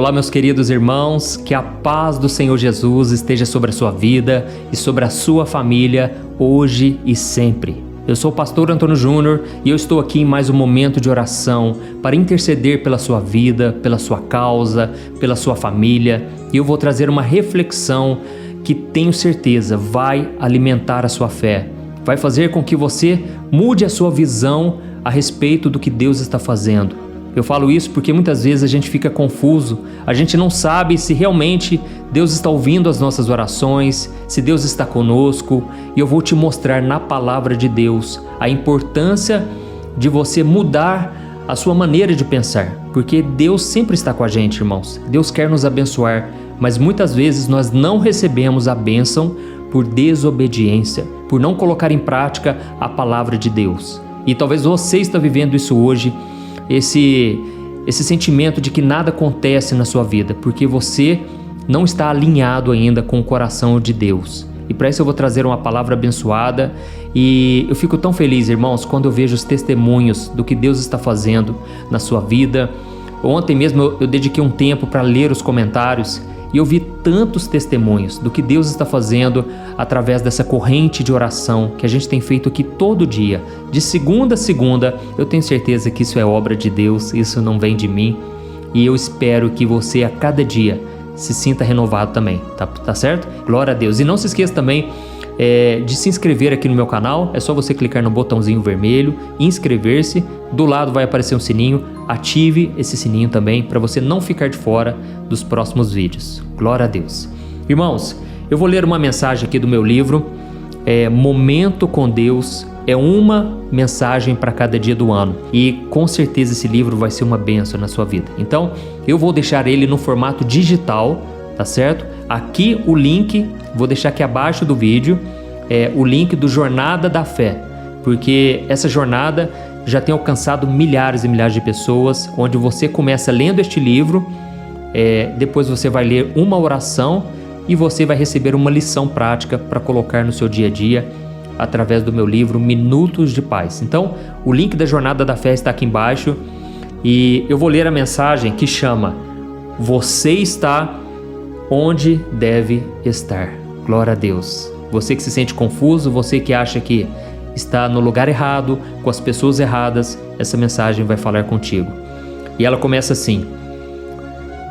Olá, meus queridos irmãos, que a paz do Senhor Jesus esteja sobre a sua vida e sobre a sua família, hoje e sempre. Eu sou o pastor Antônio Júnior e eu estou aqui em mais um momento de oração para interceder pela sua vida, pela sua causa, pela sua família. E eu vou trazer uma reflexão que tenho certeza vai alimentar a sua fé, vai fazer com que você mude a sua visão a respeito do que Deus está fazendo. Eu falo isso porque muitas vezes a gente fica confuso, a gente não sabe se realmente Deus está ouvindo as nossas orações, se Deus está conosco, e eu vou te mostrar na palavra de Deus a importância de você mudar a sua maneira de pensar, porque Deus sempre está com a gente, irmãos. Deus quer nos abençoar, mas muitas vezes nós não recebemos a bênção por desobediência, por não colocar em prática a palavra de Deus. E talvez você está vivendo isso hoje, esse sentimento de que nada acontece na sua vida, porque você não está alinhado ainda com o coração de Deus. E para isso eu vou trazer uma palavra abençoada, e eu fico tão feliz, irmãos, quando eu vejo os testemunhos do que Deus está fazendo na sua vida. Ontem mesmo eu dediquei um tempo para ler os comentários e eu vi tantos testemunhos do que Deus está fazendo através dessa corrente de oração que a gente tem feito aqui todo dia, de segunda a segunda. Eu tenho certeza que isso é obra de Deus, isso não vem de mim, e eu espero que você a cada dia se sinta renovado também, tá certo? Glória a Deus. E não se esqueça também de se inscrever aqui no meu canal. É só você clicar no botãozinho vermelho, inscrever-se, do lado vai aparecer um sininho, ative esse sininho também para você não ficar de fora dos próximos vídeos. Glória a Deus. Irmãos, eu vou ler uma mensagem aqui do meu livro, Momento com Deus, é uma mensagem para cada dia do ano, e com certeza esse livro vai ser uma bênção na sua vida. Então eu vou deixar ele no formato digital, tá certo? Aqui o link, vou deixar aqui abaixo do vídeo, o link do Jornada da Fé, porque essa jornada já tem alcançado milhares e milhares de pessoas, onde você começa lendo este livro, depois você vai ler uma oração e você vai receber uma lição prática para colocar no seu dia a dia, através do meu livro Minutos de Paz. Então, o link da Jornada da Fé está aqui embaixo, e eu vou ler a mensagem que chama Você está onde deve estar. Glória a Deus. Você que se sente confuso, você que acha que está no lugar errado, com as pessoas erradas, essa mensagem vai falar contigo. E ela começa assim: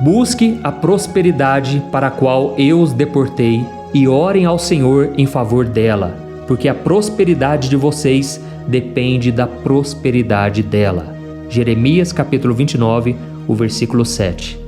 Busque a prosperidade para a qual eu os deportei e orem ao Senhor em favor dela, porque a prosperidade de vocês depende da prosperidade dela. Jeremias capítulo 29, o versículo 7.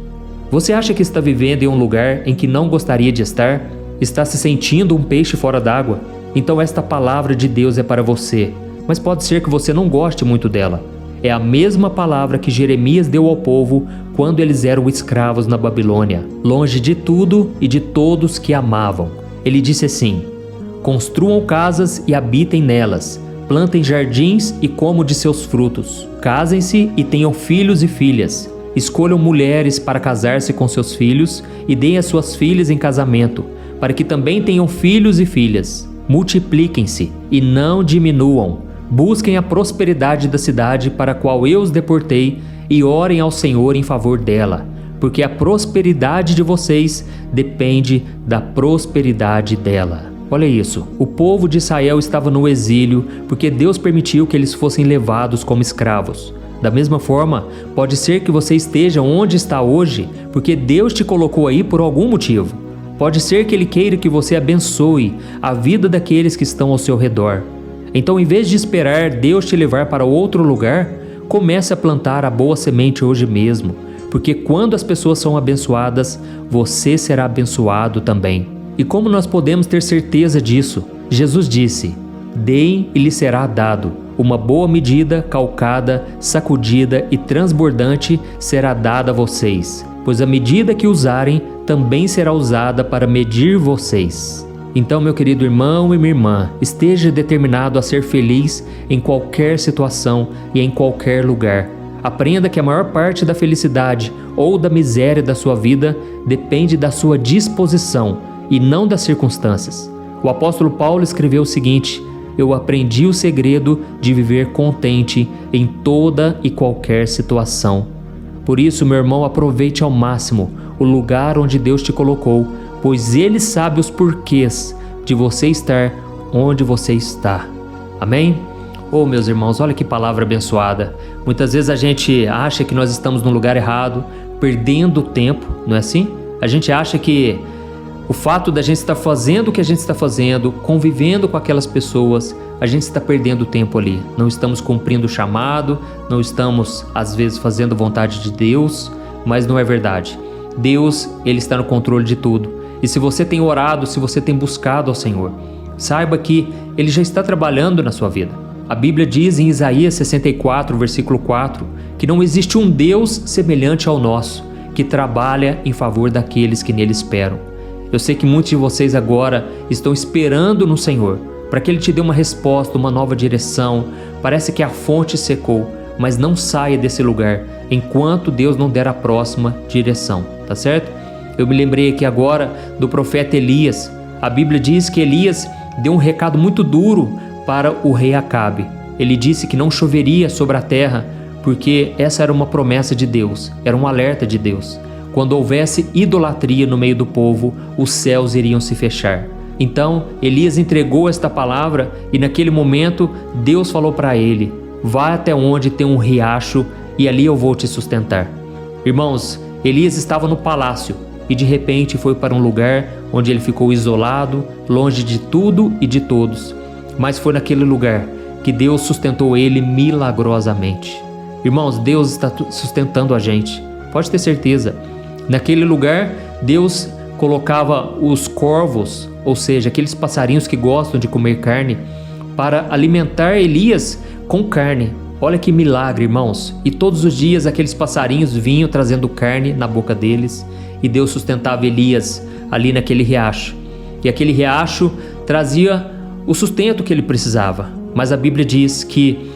Você acha que está vivendo em um lugar em que não gostaria de estar? Está se sentindo um peixe fora d'água? Então esta palavra de Deus é para você, mas pode ser que você não goste muito dela. É a mesma palavra que Jeremias deu ao povo quando eles eram escravos na Babilônia, longe de tudo e de todos que amavam. Ele disse assim: Construam casas e habitem nelas, plantem jardins e comam de seus frutos. Casem-se e tenham filhos e filhas. Escolham mulheres para casar-se com seus filhos e deem as suas filhas em casamento, para que também tenham filhos e filhas. Multipliquem-se e não diminuam. Busquem a prosperidade da cidade para a qual eu os deportei e orem ao Senhor em favor dela, porque a prosperidade de vocês depende da prosperidade dela. Olha isso, o povo de Israel estava no exílio porque Deus permitiu que eles fossem levados como escravos. Da mesma forma, pode ser que você esteja onde está hoje porque Deus te colocou aí por algum motivo. Pode ser que Ele queira que você abençoe a vida daqueles que estão ao seu redor. Então, em vez de esperar Deus te levar para outro lugar, comece a plantar a boa semente hoje mesmo, porque quando as pessoas são abençoadas, você será abençoado também. E como nós podemos ter certeza disso? Jesus disse: Deem e lhe será dado. Uma boa medida, calcada, sacudida e transbordante será dada a vocês, pois a medida que usarem também será usada para medir vocês. Então, meu querido irmão e minha irmã, esteja determinado a ser feliz em qualquer situação e em qualquer lugar. Aprenda que a maior parte da felicidade ou da miséria da sua vida depende da sua disposição e não das circunstâncias. O apóstolo Paulo escreveu o seguinte: Eu aprendi o segredo de viver contente em toda e qualquer situação. Por isso, meu irmão, aproveite ao máximo o lugar onde Deus te colocou, pois Ele sabe os porquês de você estar onde você está. Amém? Oh, meus irmãos, olha que palavra abençoada. Muitas vezes a gente acha que nós estamos no lugar errado, perdendo tempo, não é assim? A gente acha que o fato da gente estar fazendo o que a gente está fazendo, convivendo com aquelas pessoas, a gente está perdendo tempo ali. Não estamos cumprindo o chamado, não estamos, às vezes, fazendo a vontade de Deus, mas não é verdade. Deus, Ele está no controle de tudo. E se você tem orado, se você tem buscado ao Senhor, saiba que Ele já está trabalhando na sua vida. A Bíblia diz em Isaías 64, versículo 4, que não existe um Deus semelhante ao nosso, que trabalha em favor daqueles que nele esperam. Eu sei que muitos de vocês agora estão esperando no Senhor, para que Ele te dê uma resposta, uma nova direção. Parece que a fonte secou, mas não saia desse lugar, enquanto Deus não der a próxima direção, tá certo? Eu me lembrei aqui agora do profeta Elias. A Bíblia diz que Elias deu um recado muito duro para o rei Acabe. Ele disse que não choveria sobre a terra, porque essa era uma promessa de Deus, era um alerta de Deus. Quando houvesse idolatria no meio do povo, os céus iriam se fechar. Então, Elias entregou esta palavra e naquele momento Deus falou para ele: vá até onde tem um riacho e ali eu vou te sustentar. Irmãos, Elias estava no palácio e de repente foi para um lugar onde ele ficou isolado, longe de tudo e de todos. Mas foi naquele lugar que Deus sustentou ele milagrosamente. Irmãos, Deus está sustentando a gente, pode ter certeza. Naquele lugar, Deus colocava os corvos, ou seja, aqueles passarinhos que gostam de comer carne, para alimentar Elias com carne. Olha que milagre, irmãos. E todos os dias aqueles passarinhos vinham trazendo carne na boca deles, e Deus sustentava Elias ali naquele riacho. E aquele riacho trazia o sustento que ele precisava. Mas a Bíblia diz que,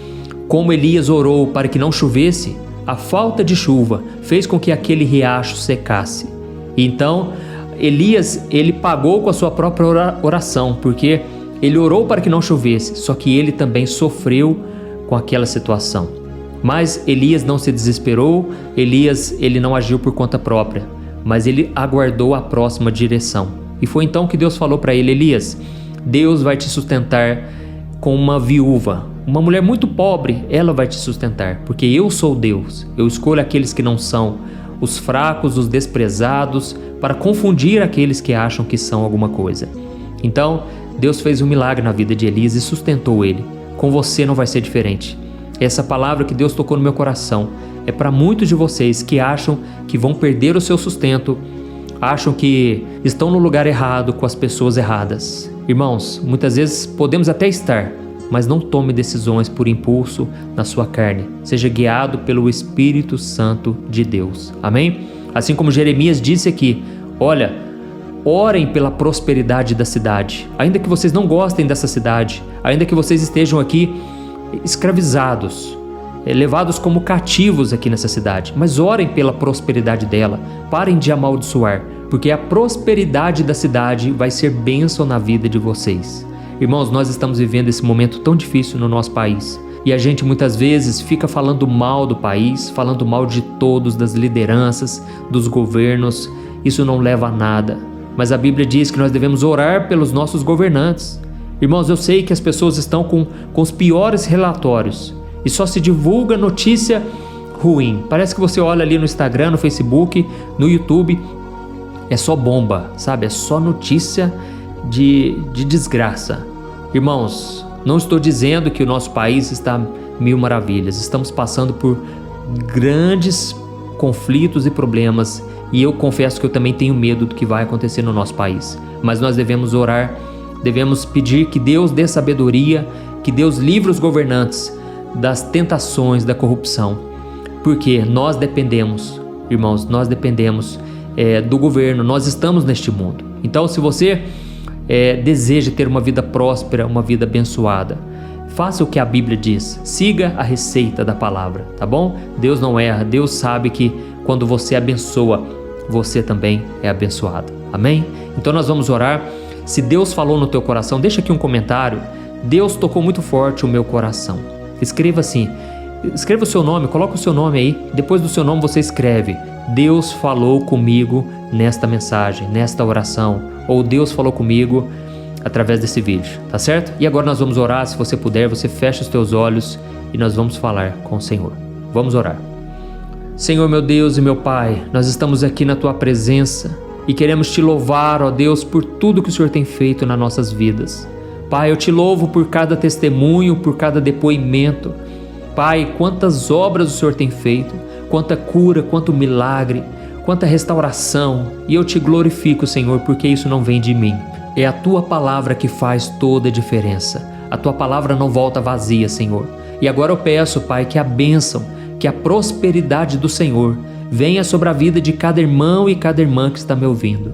como Elias orou para que não chovesse, a falta de chuva fez com que aquele riacho secasse. Então, Elias, ele pagou com a sua própria oração, porque ele orou para que não chovesse, só que ele também sofreu com aquela situação. Mas Elias não se desesperou, Elias, ele não agiu por conta própria, mas ele aguardou a próxima direção. E foi então que Deus falou para ele: Elias, Deus vai te sustentar com uma viúva, uma mulher muito pobre, ela vai te sustentar, porque eu sou Deus, eu escolho aqueles que não são, os fracos, os desprezados, para confundir aqueles que acham que são alguma coisa. Então, Deus fez um milagre na vida de Elias e sustentou ele. Com você não vai ser diferente. Essa palavra que Deus tocou no meu coração é para muitos de vocês que acham que vão perder o seu sustento, acham que estão no lugar errado com as pessoas erradas. Irmãos, muitas vezes podemos até estar, mas não tome decisões por impulso na sua carne. Seja guiado pelo Espírito Santo de Deus. Amém? Assim como Jeremias disse aqui, olha, orem pela prosperidade da cidade. Ainda que vocês não gostem dessa cidade, ainda que vocês estejam aqui escravizados, levados como cativos aqui nessa cidade, mas orem pela prosperidade dela. Parem de amaldiçoar, porque a prosperidade da cidade vai ser bênção na vida de vocês. Irmãos, nós estamos vivendo esse momento tão difícil no nosso país e a gente muitas vezes fica falando mal do país, falando mal de todos, das lideranças, dos governos. Isso não leva a nada, mas a Bíblia diz que nós devemos orar pelos nossos governantes. Irmãos, eu sei que as pessoas estão com os piores relatórios e só se divulga notícia ruim. Parece que você olha ali no Instagram, no Facebook, no YouTube, é só bomba, sabe? É só notícia de desgraça. Irmãos, não estou dizendo que o nosso país está mil maravilhas. Estamos passando por grandes conflitos e problemas e eu confesso que eu também tenho medo do que vai acontecer no nosso país. Mas nós devemos orar, devemos pedir que Deus dê sabedoria, que Deus livre os governantes das tentações da corrupção. Porque nós dependemos, irmãos, nós dependemos do governo, nós estamos neste mundo. Então, se você deseja ter uma vida próspera, uma vida abençoada, faça o que a Bíblia diz, siga a receita da palavra, tá bom? Deus não erra, Deus sabe que quando você abençoa, você também é abençoado, amém? Então nós vamos orar. Se Deus falou no teu coração, deixa aqui um comentário: Deus tocou muito forte o meu coração. Escreva assim: Escreva o seu nome, coloca o seu nome aí. Depois do seu nome você escreve: Deus falou comigo nesta mensagem, nesta oração. Ou Deus falou comigo através desse vídeo, tá certo? E agora nós vamos orar. Se você puder, você fecha os teus olhos e nós vamos falar com o Senhor. Vamos orar. Senhor, meu Deus e meu Pai, nós estamos aqui na Tua presença e queremos Te louvar, ó Deus, por tudo que o Senhor tem feito nas nossas vidas. Pai, eu Te louvo por cada testemunho, por cada depoimento. Pai, quantas obras o Senhor tem feito, quanta cura, quanto milagre, quanta restauração. E eu Te glorifico, Senhor, porque isso não vem de mim. É a Tua palavra que faz toda a diferença. A Tua palavra não volta vazia, Senhor. E agora eu peço, Pai, que a bênção, que a prosperidade do Senhor venha sobre a vida de cada irmão e cada irmã que está me ouvindo.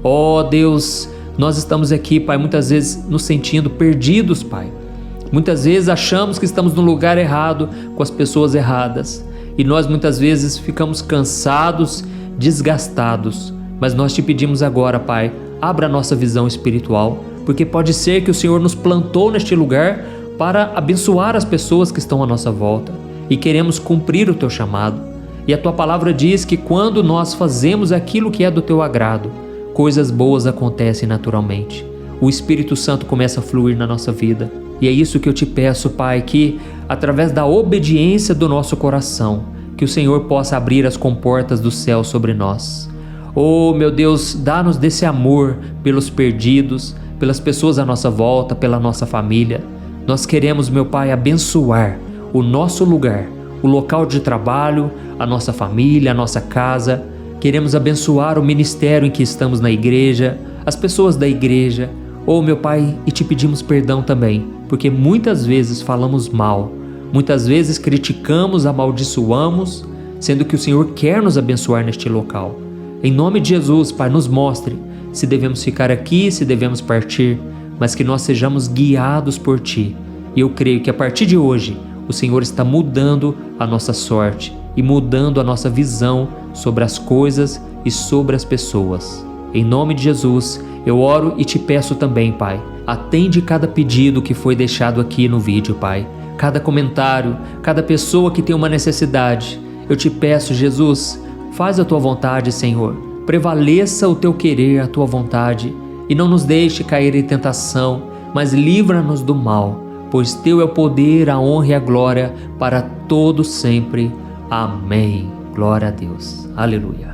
Ó Deus, nós estamos aqui, Pai, muitas vezes nos sentindo perdidos, Pai. Muitas vezes achamos que estamos no lugar errado, com as pessoas erradas. E nós muitas vezes ficamos cansados, desgastados. Mas nós Te pedimos agora, Pai, abra a nossa visão espiritual, porque pode ser que o Senhor nos plantou neste lugar para abençoar as pessoas que estão à nossa volta. E queremos cumprir o Teu chamado. E a Tua palavra diz que quando nós fazemos aquilo que é do Teu agrado, coisas boas acontecem naturalmente. O Espírito Santo começa a fluir na nossa vida. E é isso que eu Te peço, Pai, que através da obediência do nosso coração, que o Senhor possa abrir as comportas do céu sobre nós. Oh, meu Deus, dá-nos desse amor pelos perdidos, pelas pessoas à nossa volta, pela nossa família. Nós queremos, meu Pai, abençoar o nosso lugar, o local de trabalho, a nossa família, a nossa casa. Queremos abençoar o ministério em que estamos na igreja, as pessoas da igreja. Oh, meu Pai, e Te pedimos perdão também, porque muitas vezes falamos mal, muitas vezes criticamos, amaldiçoamos, sendo que o Senhor quer nos abençoar neste local. Em nome de Jesus, Pai, nos mostre se devemos ficar aqui, se devemos partir, mas que nós sejamos guiados por Ti. E eu creio que a partir de hoje, o Senhor está mudando a nossa sorte e mudando a nossa visão sobre as coisas e sobre as pessoas. Em nome de Jesus, eu oro e Te peço também, Pai, atende cada pedido que foi deixado aqui no vídeo, Pai. Cada comentário, cada pessoa que tem uma necessidade. Eu Te peço, Jesus, faz a Tua vontade, Senhor. Prevaleça o Teu querer, a Tua vontade. E não nos deixe cair em tentação, mas livra-nos do mal. Pois Teu é o poder, a honra e a glória para todo sempre. Amém. Glória a Deus. Aleluia.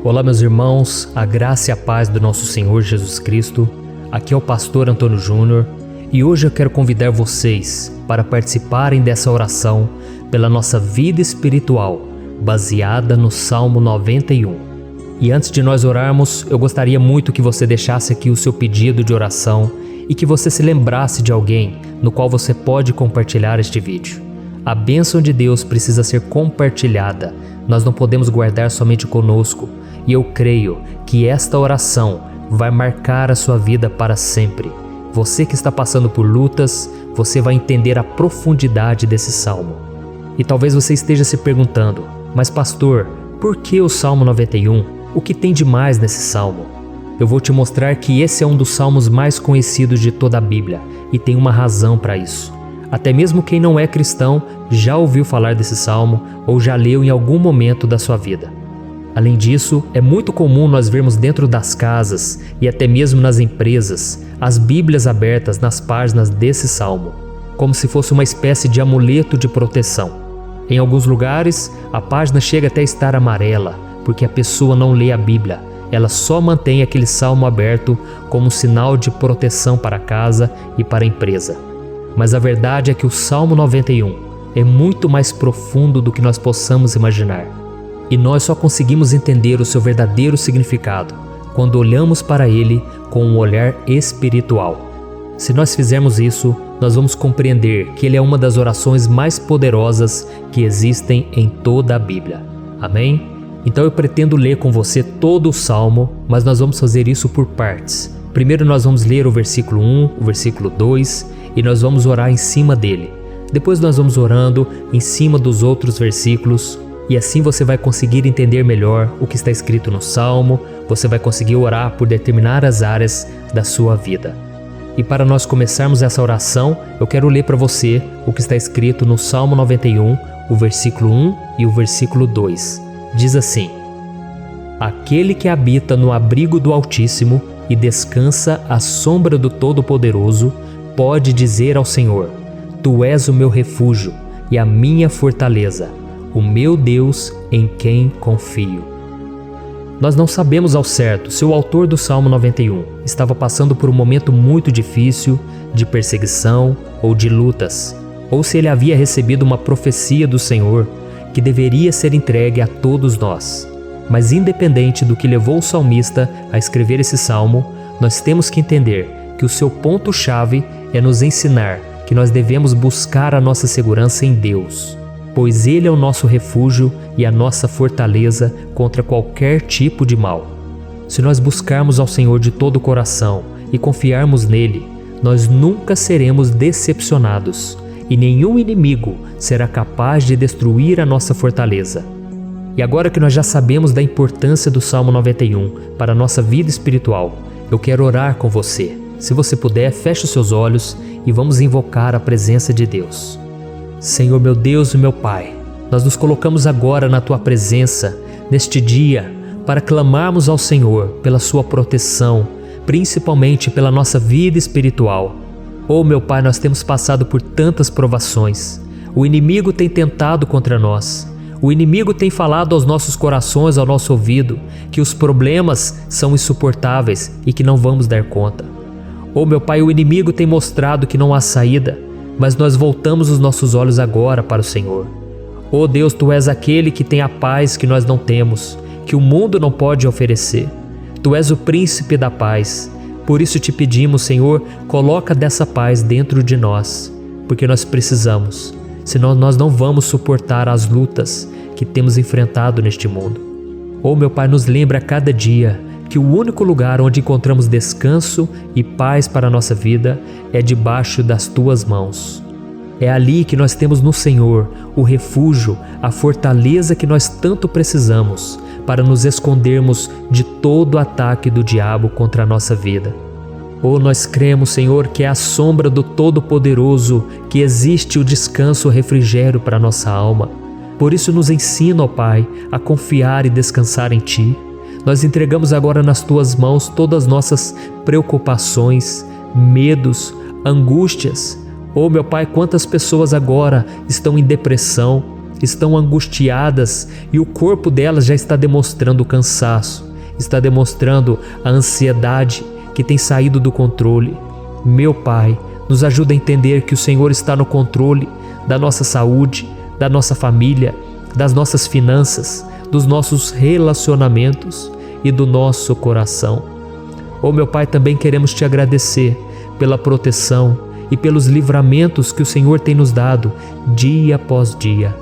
Olá, meus irmãos, a graça e a paz do nosso Senhor Jesus Cristo. Aqui é o pastor Antônio Júnior e hoje eu quero convidar vocês para participarem dessa oração pela nossa vida espiritual, baseada no Salmo 91. E antes de nós orarmos, eu gostaria muito que você deixasse aqui o seu pedido de oração e que você se lembrasse de alguém no qual você pode compartilhar este vídeo. A bênção de Deus precisa ser compartilhada, nós não podemos guardar somente conosco. E eu creio que esta oração vai marcar a sua vida para sempre. Você que está passando por lutas, você vai entender a profundidade desse salmo. E talvez você esteja se perguntando, mas pastor, por que o Salmo 91? O que tem de mais nesse salmo? Eu vou te mostrar que esse é um dos salmos mais conhecidos de toda a Bíblia e tem uma razão para isso. Até mesmo quem não é cristão já ouviu falar desse salmo ou já leu em algum momento da sua vida. Além disso, é muito comum nós vermos dentro das casas e até mesmo nas empresas as Bíblias abertas nas páginas desse salmo, como se fosse uma espécie de amuleto de proteção. Em alguns lugares, a página chega até a estar amarela, porque a pessoa não lê a Bíblia, ela só mantém aquele salmo aberto como sinal de proteção para a casa e para a empresa. Mas a verdade é que o Salmo 91 é muito mais profundo do que nós possamos imaginar. E nós só conseguimos entender o seu verdadeiro significado quando olhamos para ele com um olhar espiritual. Se nós fizermos isso, nós vamos compreender que ele é uma das orações mais poderosas que existem em toda a Bíblia. Amém? Então eu pretendo ler com você todo o Salmo, mas nós vamos fazer isso por partes. Primeiro nós vamos ler o versículo 1, o versículo 2 e nós vamos orar em cima dele. Depois nós vamos orando em cima dos outros versículos, E assim você vai conseguir entender melhor o que está escrito no Salmo, você vai conseguir orar por determinadas áreas da sua vida. E para nós começarmos essa oração, eu quero ler para você o que está escrito no Salmo 91, o versículo 1 e o versículo 2. Diz assim: Aquele que habita no abrigo do Altíssimo e descansa à sombra do Todo-Poderoso, pode dizer ao Senhor: Tu és o meu refúgio e a minha fortaleza, o meu Deus em quem confio. Nós não sabemos ao certo se o autor do Salmo 91 estava passando por um momento muito difícil, de perseguição ou de lutas, ou se ele havia recebido uma profecia do Senhor que deveria ser entregue a todos nós. Mas independente do que levou o salmista a escrever esse salmo, nós temos que entender que o seu ponto-chave é nos ensinar que nós devemos buscar a nossa segurança em Deus, pois Ele é o nosso refúgio e a nossa fortaleza contra qualquer tipo de mal. Se nós buscarmos ao Senhor de todo o coração e confiarmos nele, nós nunca seremos decepcionados e nenhum inimigo será capaz de destruir a nossa fortaleza. E agora que nós já sabemos da importância do Salmo 91 para a nossa vida espiritual, eu quero orar com você. Se você puder, feche os seus olhos e vamos invocar a presença de Deus. Senhor meu Deus e meu Pai, nós nos colocamos agora na Tua presença, neste dia, para clamarmos ao Senhor pela Sua proteção, principalmente pela nossa vida espiritual. Oh meu Pai, nós temos passado por tantas provações. O inimigo tem tentado contra nós. O inimigo tem falado aos nossos corações, ao nosso ouvido, que os problemas são insuportáveis e que não vamos dar conta. Oh meu Pai, o inimigo tem mostrado que não há saída, mas nós voltamos os nossos olhos agora para o Senhor. Oh Deus, Tu és aquele que tem a paz que nós não temos, que o mundo não pode oferecer. Tu és o príncipe da paz. Por isso te pedimos, Senhor, coloca dessa paz dentro de nós, porque nós precisamos, senão nós não vamos suportar as lutas que temos enfrentado neste mundo. Oh meu Pai, nos lembra a cada dia que o único lugar onde encontramos descanso e paz para a nossa vida é debaixo das Tuas mãos. É ali que nós temos no Senhor o refúgio, a fortaleza que nós tanto precisamos para nos escondermos de todo ataque do diabo contra a nossa vida. Oh, nós cremos, Senhor, que é à sombra do Todo-Poderoso que existe o descanso, o refrigério para a nossa alma. Por isso nos ensina, ó Pai, a confiar e descansar em Ti. Nós entregamos agora nas Tuas mãos todas as nossas preocupações, medos, angústias. Oh meu Pai, quantas pessoas agora estão em depressão, estão angustiadas e o corpo delas já está demonstrando o cansaço, está demonstrando a ansiedade que tem saído do controle. Meu Pai, nos ajuda a entender que o Senhor está no controle da nossa saúde, da nossa família, das nossas finanças, dos nossos relacionamentos e do nosso coração. Oh meu Pai, também queremos Te agradecer pela proteção e pelos livramentos que o Senhor tem nos dado dia após dia.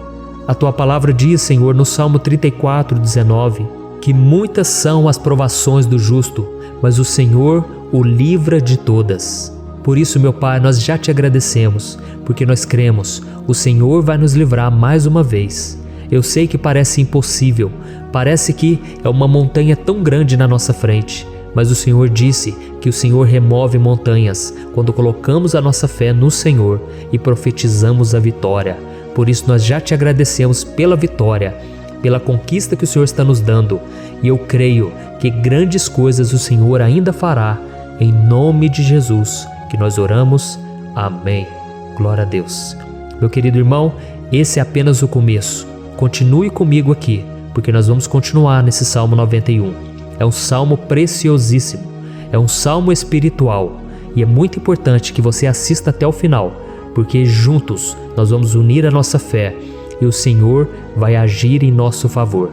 A Tua palavra diz, Senhor, no Salmo 34:19, que muitas são as provações do justo, mas o Senhor o livra de todas. Por isso, meu Pai, nós já Te agradecemos, porque nós cremos, o Senhor vai nos livrar mais uma vez. Eu sei que parece impossível, parece que é uma montanha tão grande na nossa frente, mas o Senhor disse que o Senhor remove montanhas quando colocamos a nossa fé no Senhor e profetizamos a vitória. Por isso nós já Te agradecemos pela vitória, pela conquista que o Senhor está nos dando, e eu creio que grandes coisas o Senhor ainda fará, em nome de Jesus, que nós oramos. Amém. Glória a Deus. Meu querido irmão, esse é apenas o começo. Continue comigo aqui, porque nós vamos continuar nesse Salmo 91. É um salmo preciosíssimo, é um salmo espiritual, e é muito importante que você assista até o final, porque juntos nós vamos unir a nossa fé e o Senhor vai agir em nosso favor.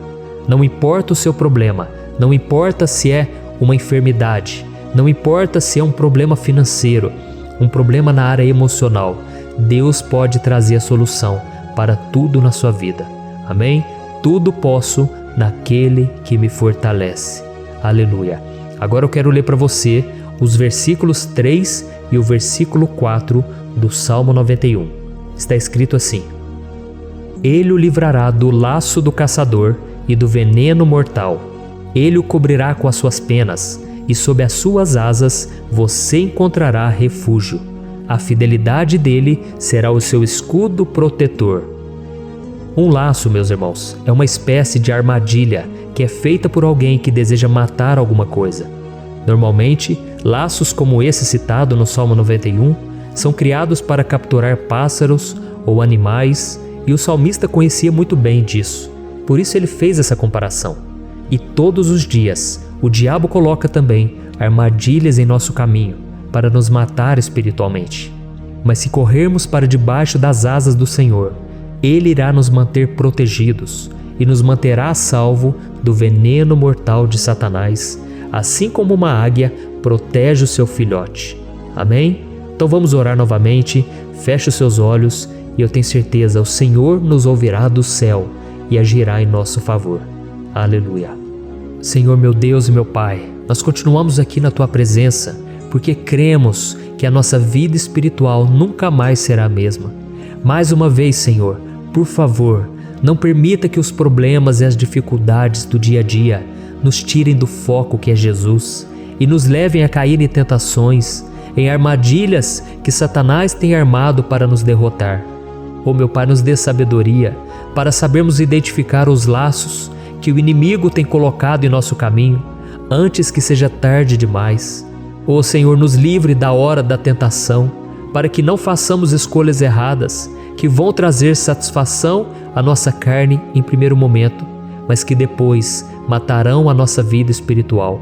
Não importa o seu problema, não importa se é uma enfermidade, não importa se é um problema financeiro, um problema na área emocional, Deus pode trazer a solução para tudo na sua vida. Amém? Tudo posso naquele que me fortalece. Aleluia. Agora eu quero ler para você os versículos 3 e o versículo 4 do Salmo 91. Está escrito assim: Ele o livrará do laço do caçador e do veneno mortal. Ele o cobrirá com as suas penas, e sob as suas asas você encontrará refúgio. A fidelidade dele será o seu escudo protetor. Um laço, meus irmãos, é uma espécie de armadilha que é feita por alguém que deseja matar alguma coisa. Normalmente, laços como esse citado no Salmo 91 são criados para capturar pássaros ou animais, e o salmista conhecia muito bem disso. Por isso ele fez essa comparação. E todos os dias, o diabo coloca também armadilhas em nosso caminho para nos matar espiritualmente. Mas se corrermos para debaixo das asas do Senhor, Ele irá nos manter protegidos e nos manterá a salvo do veneno mortal de Satanás, assim como uma águia protege o seu filhote. Amém? Então vamos orar novamente, feche os seus olhos e eu tenho certeza, o Senhor nos ouvirá do céu e agirá em nosso favor. Aleluia. Senhor, meu Deus e meu Pai, nós continuamos aqui na Tua presença porque cremos que a nossa vida espiritual nunca mais será a mesma. Mais uma vez, Senhor, por favor, não permita que os problemas e as dificuldades do dia a dia nos tirem do foco que é Jesus e nos levem a cair em tentações, em armadilhas que Satanás tem armado para nos derrotar. Oh, meu Pai, nos dê sabedoria para sabermos identificar os laços que o inimigo tem colocado em nosso caminho antes que seja tarde demais. Oh, Senhor, nos livre da hora da tentação, para que não façamos escolhas erradas que vão trazer satisfação à nossa carne em primeiro momento, mas que depois matarão a nossa vida espiritual.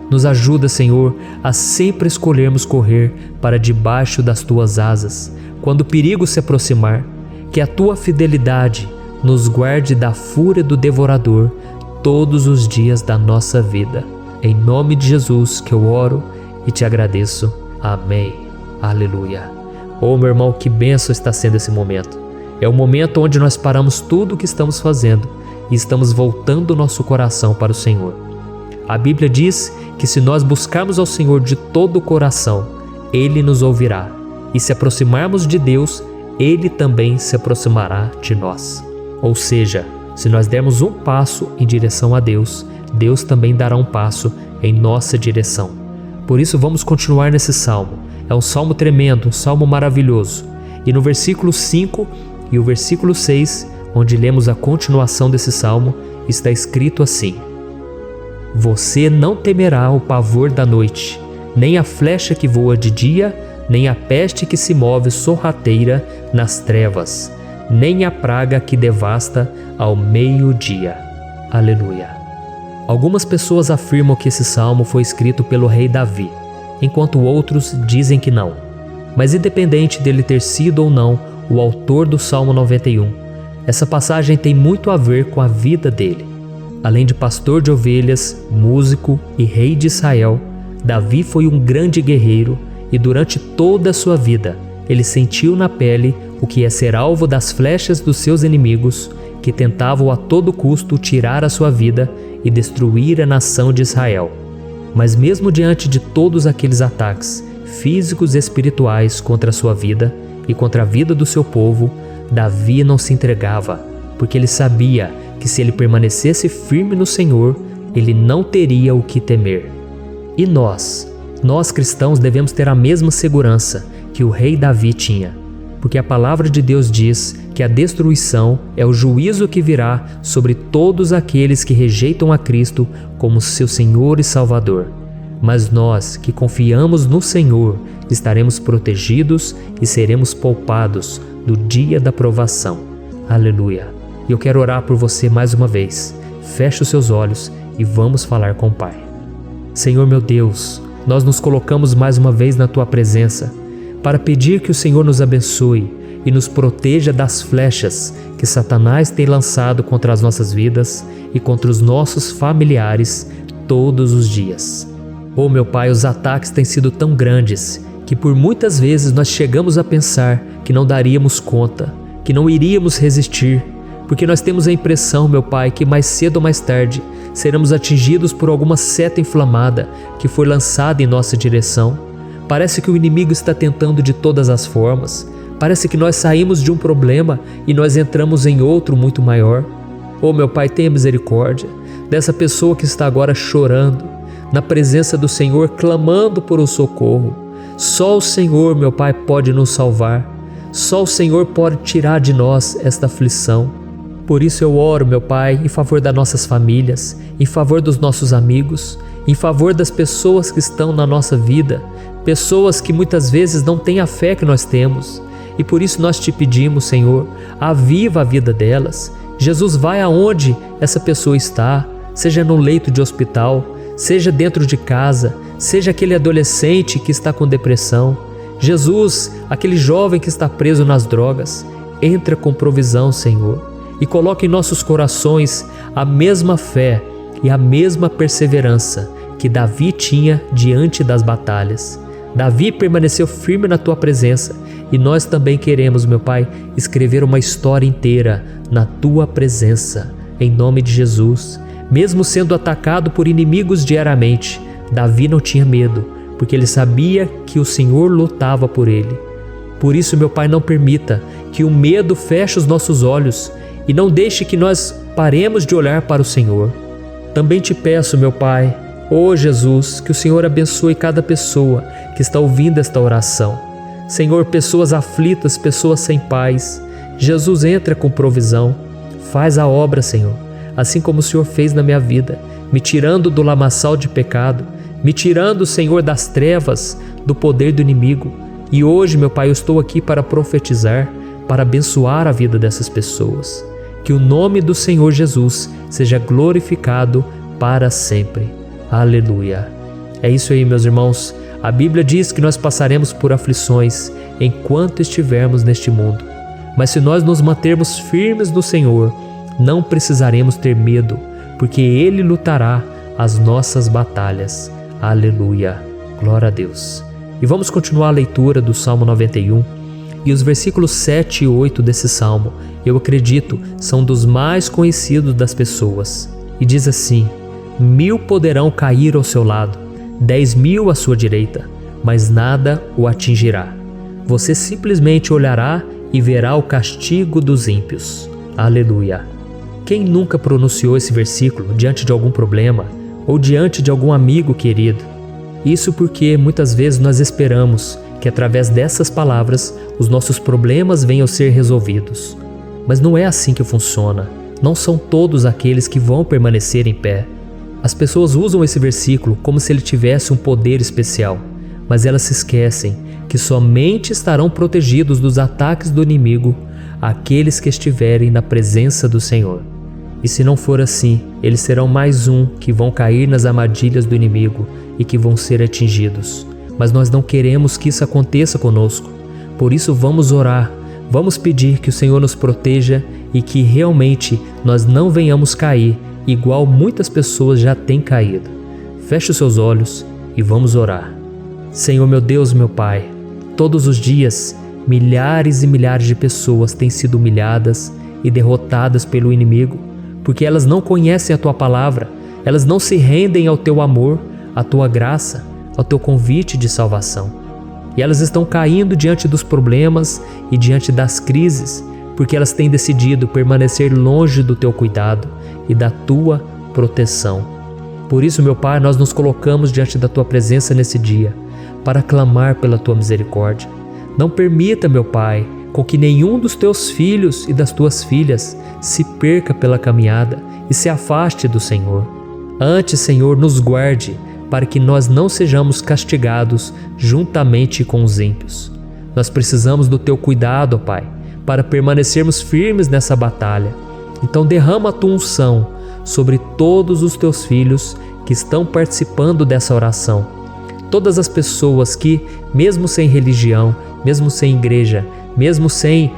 Nos ajuda, Senhor, a sempre escolhermos correr para debaixo das Tuas asas, quando o perigo se aproximar, que a Tua fidelidade nos guarde da fúria do devorador todos os dias da nossa vida. Em nome de Jesus que eu oro e te agradeço. Amém. Aleluia. Oh, meu irmão, que bênção está sendo esse momento. É o momento onde nós paramos tudo o que estamos fazendo e estamos voltando o nosso coração para o Senhor. A Bíblia diz que se nós buscarmos ao Senhor de todo o coração, Ele nos ouvirá. E se aproximarmos de Deus, Ele também se aproximará de nós. Ou seja, se nós dermos um passo em direção a Deus, Deus também dará um passo em nossa direção. Por isso vamos continuar nesse salmo. É um salmo tremendo, um salmo maravilhoso. E no versículo 5 e o versículo 6, onde lemos a continuação desse salmo, está escrito assim: Você não temerá o pavor da noite, nem a flecha que voa de dia, nem a peste que se move sorrateira nas trevas, nem a praga que devasta ao meio-dia. Aleluia. Algumas pessoas afirmam que esse salmo foi escrito pelo rei Davi, enquanto outros dizem que não. Mas independente dele ter sido ou não o autor do Salmo 91, essa passagem tem muito a ver com a vida dele. Além de pastor de ovelhas, músico e rei de Israel, Davi foi um grande guerreiro e durante toda a sua vida ele sentiu na pele o que é ser alvo das flechas dos seus inimigos que tentavam a todo custo tirar a sua vida e destruir a nação de Israel. Mas mesmo diante de todos aqueles ataques físicos e espirituais contra a sua vida e contra a vida do seu povo, Davi não se entregava, porque ele sabia que se ele permanecesse firme no Senhor, ele não teria o que temer. E nós cristãos devemos ter a mesma segurança que o rei Davi tinha, porque a palavra de Deus diz que a destruição é o juízo que virá sobre todos aqueles que rejeitam a Cristo como seu Senhor e Salvador. Mas nós que confiamos no Senhor estaremos protegidos e seremos poupados do dia da provação. Aleluia. E eu quero orar por você mais uma vez. Feche os seus olhos e vamos falar com o Pai. Senhor meu Deus, nós nos colocamos mais uma vez na Tua presença para pedir que o Senhor nos abençoe e nos proteja das flechas que Satanás tem lançado contra as nossas vidas e contra os nossos familiares todos os dias. Oh meu Pai, os ataques têm sido tão grandes que por muitas vezes nós chegamos a pensar que não daríamos conta, que não iríamos resistir, porque nós temos a impressão, meu Pai, que mais cedo ou mais tarde seremos atingidos por alguma seta inflamada que foi lançada em nossa direção. Parece que o inimigo está tentando de todas as formas, Parece que nós saímos de um problema e nós entramos em outro muito maior. Oh, meu Pai, tenha misericórdia dessa pessoa que está agora chorando, na presença do Senhor, clamando por um socorro. Só o Senhor, meu Pai, pode nos salvar. Só o Senhor pode tirar de nós esta aflição. Por isso eu oro, meu Pai, em favor das nossas famílias, em favor dos nossos amigos, em favor das pessoas que estão na nossa vida, pessoas que muitas vezes não têm a fé que nós temos. E por isso nós te pedimos, Senhor, aviva a vida delas. Jesus, vai aonde essa pessoa está, seja no leito de hospital, seja dentro de casa, seja aquele adolescente que está com depressão. Jesus, aquele jovem que está preso nas drogas, entra com provisão, Senhor, e coloca em nossos corações a mesma fé e a mesma perseverança que Davi tinha diante das batalhas. Davi permaneceu firme na tua presença e nós também queremos, meu Pai, escrever uma história inteira na tua presença, em nome de Jesus. Mesmo sendo atacado por inimigos diariamente, Davi não tinha medo, porque ele sabia que o Senhor lutava por ele. Por isso, meu Pai, não permita que o medo feche os nossos olhos e não deixe que nós paremos de olhar para o Senhor. Também te peço, meu Pai, ó Jesus, que o Senhor abençoe cada pessoa que está ouvindo esta oração. Senhor, pessoas aflitas, pessoas sem paz. Jesus, entra com provisão. Faz a obra, Senhor, assim como o Senhor fez na minha vida, me tirando do lamaçal de pecado, me tirando, Senhor, das trevas, do poder do inimigo. E hoje, meu Pai, eu estou aqui para profetizar, para abençoar a vida dessas pessoas. Que o nome do Senhor Jesus seja glorificado para sempre. Aleluia. É isso aí, meus irmãos. A Bíblia diz que nós passaremos por aflições enquanto estivermos neste mundo. Mas se nós nos mantermos firmes no Senhor, não precisaremos ter medo, porque Ele lutará as nossas batalhas. Aleluia. Glória a Deus. E vamos continuar a leitura do Salmo 91. E os versículos 7 e 8 desse salmo, eu acredito, são dos mais conhecidos das pessoas. E diz assim: 1000 poderão cair ao seu lado, 10.000 à sua direita, mas nada o atingirá. Você simplesmente olhará e verá o castigo dos ímpios. Aleluia. Quem nunca pronunciou esse versículo diante de algum problema ou diante de algum amigo querido? Isso porque muitas vezes nós esperamos que através dessas palavras os nossos problemas venham a ser resolvidos. Mas não é assim que funciona. Não são todos aqueles que vão permanecer em pé. As pessoas usam esse versículo como se ele tivesse um poder especial, mas elas se esquecem que somente estarão protegidos dos ataques do inimigo aqueles que estiverem na presença do Senhor. E se não for assim, eles serão mais um que vão cair nas armadilhas do inimigo e que vão ser atingidos. Mas nós não queremos que isso aconteça conosco. Por isso vamos orar, vamos pedir que o Senhor nos proteja e que realmente nós não venhamos cair igual muitas pessoas já têm caído. Feche os seus olhos e vamos orar. Senhor, meu Deus, meu Pai, todos os dias milhares e milhares de pessoas têm sido humilhadas e derrotadas pelo inimigo, porque elas não conhecem a Tua palavra, elas não se rendem ao Teu amor, à Tua graça, ao Teu convite de salvação. E elas estão caindo diante dos problemas e diante das crises, porque elas têm decidido permanecer longe do Teu cuidado e da Tua proteção. Por isso, meu Pai, nós nos colocamos diante da Tua presença nesse dia, para clamar pela Tua misericórdia. Não permita, meu Pai, com que nenhum dos Teus filhos e das Tuas filhas se perca pela caminhada e se afaste do Senhor. Antes, Senhor, nos guarde, para que nós não sejamos castigados juntamente com os ímpios. Nós precisamos do Teu cuidado, Pai, para permanecermos firmes nessa batalha. Então derrama a Tua unção sobre todos os Teus filhos que estão participando dessa oração. Todas as pessoas que, mesmo sem religião, mesmo sem igreja, mesmo sem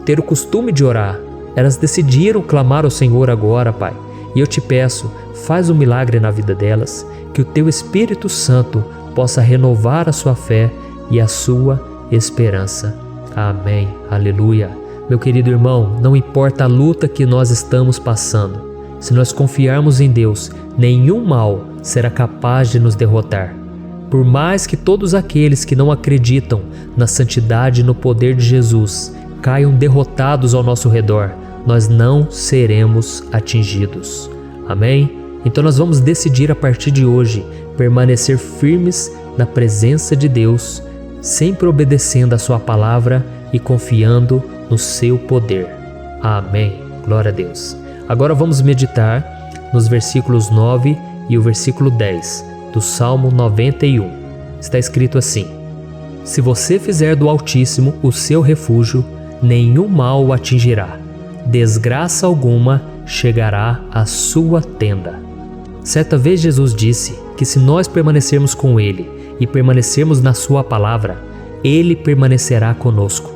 ter o costume de orar, elas decidiram clamar ao Senhor agora, Pai. E eu te peço, faz um milagre na vida delas, que o Teu Espírito Santo possa renovar a sua fé e a sua esperança. Amém. Aleluia. Meu querido irmão, não importa a luta que nós estamos passando, se nós confiarmos em Deus, nenhum mal será capaz de nos derrotar. Por mais que todos aqueles que não acreditam na santidade e no poder de Jesus caiam derrotados ao nosso redor, nós não seremos atingidos. Amém? Então nós vamos decidir a partir de hoje permanecer firmes na presença de Deus, sempre obedecendo a sua palavra e confiando no seu poder. Amém. Glória a Deus. Agora vamos meditar nos versículos 9 e o versículo 10 do Salmo 91. Está escrito assim: Se você fizer do Altíssimo o seu refúgio, nenhum mal o atingirá, desgraça alguma chegará à sua tenda. Certa vez Jesus disse que se nós permanecermos com Ele e permanecermos na sua palavra, Ele permanecerá conosco.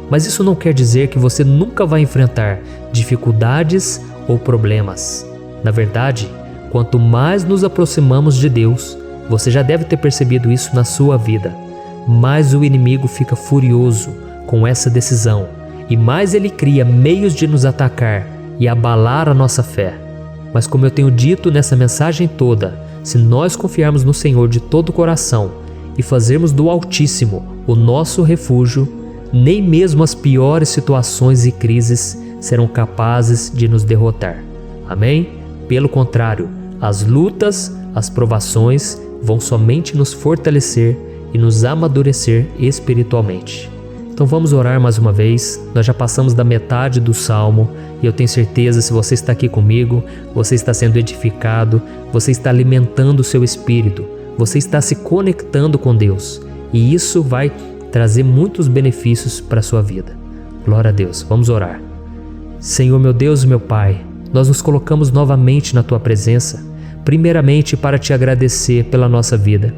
Mas isso não quer dizer que você nunca vai enfrentar dificuldades ou problemas. Na verdade, quanto mais nos aproximamos de Deus, você já deve ter percebido isso na sua vida, mais o inimigo fica furioso com essa decisão e mais ele cria meios de nos atacar e abalar a nossa fé. Mas como eu tenho dito nessa mensagem toda, se nós confiarmos no Senhor de todo o coração e fazermos do Altíssimo o nosso refúgio, nem mesmo as piores situações e crises serão capazes de nos derrotar. Amém? Pelo contrário, as lutas, as provações vão somente nos fortalecer e nos amadurecer espiritualmente. Então vamos orar mais uma vez. Nós já passamos da metade do Salmo e eu tenho certeza, se você está aqui comigo, você está sendo edificado, você está alimentando o seu espírito, você está se conectando com Deus e isso vai trazer muitos benefícios para a sua vida. Glória a Deus. Vamos orar. Senhor, meu Deus e meu Pai, nós nos colocamos novamente na Tua presença, primeiramente para Te agradecer pela nossa vida.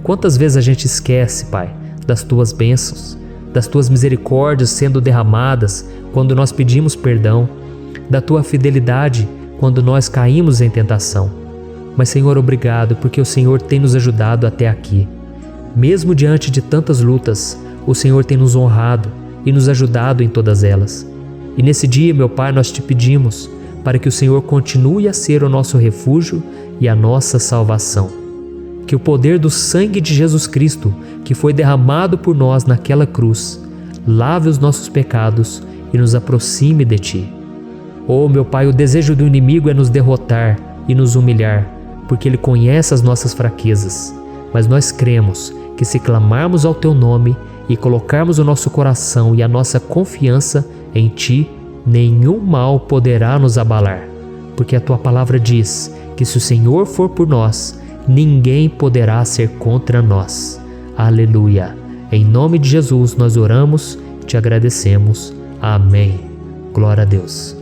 Quantas vezes a gente esquece, Pai, das Tuas bênçãos, das Tuas misericórdias sendo derramadas quando nós pedimos perdão, da Tua fidelidade quando nós caímos em tentação. Mas, Senhor, obrigado, porque o Senhor tem nos ajudado até aqui. Mesmo diante de tantas lutas, o Senhor tem nos honrado e nos ajudado em todas elas. E nesse dia, meu Pai, nós Te pedimos para que o Senhor continue a ser o nosso refúgio e a nossa salvação. Que o poder do sangue de Jesus Cristo, que foi derramado por nós naquela cruz, lave os nossos pecados e nos aproxime de Ti. Oh, meu Pai, o desejo do inimigo é nos derrotar e nos humilhar, porque ele conhece as nossas fraquezas. Mas nós cremos que se clamarmos ao Teu nome e colocarmos o nosso coração e a nossa confiança em Ti, nenhum mal poderá nos abalar, porque a Tua palavra diz que se o Senhor for por nós, ninguém poderá ser contra nós. Aleluia! Em nome de Jesus nós oramos e Te agradecemos. Amém. Glória a Deus.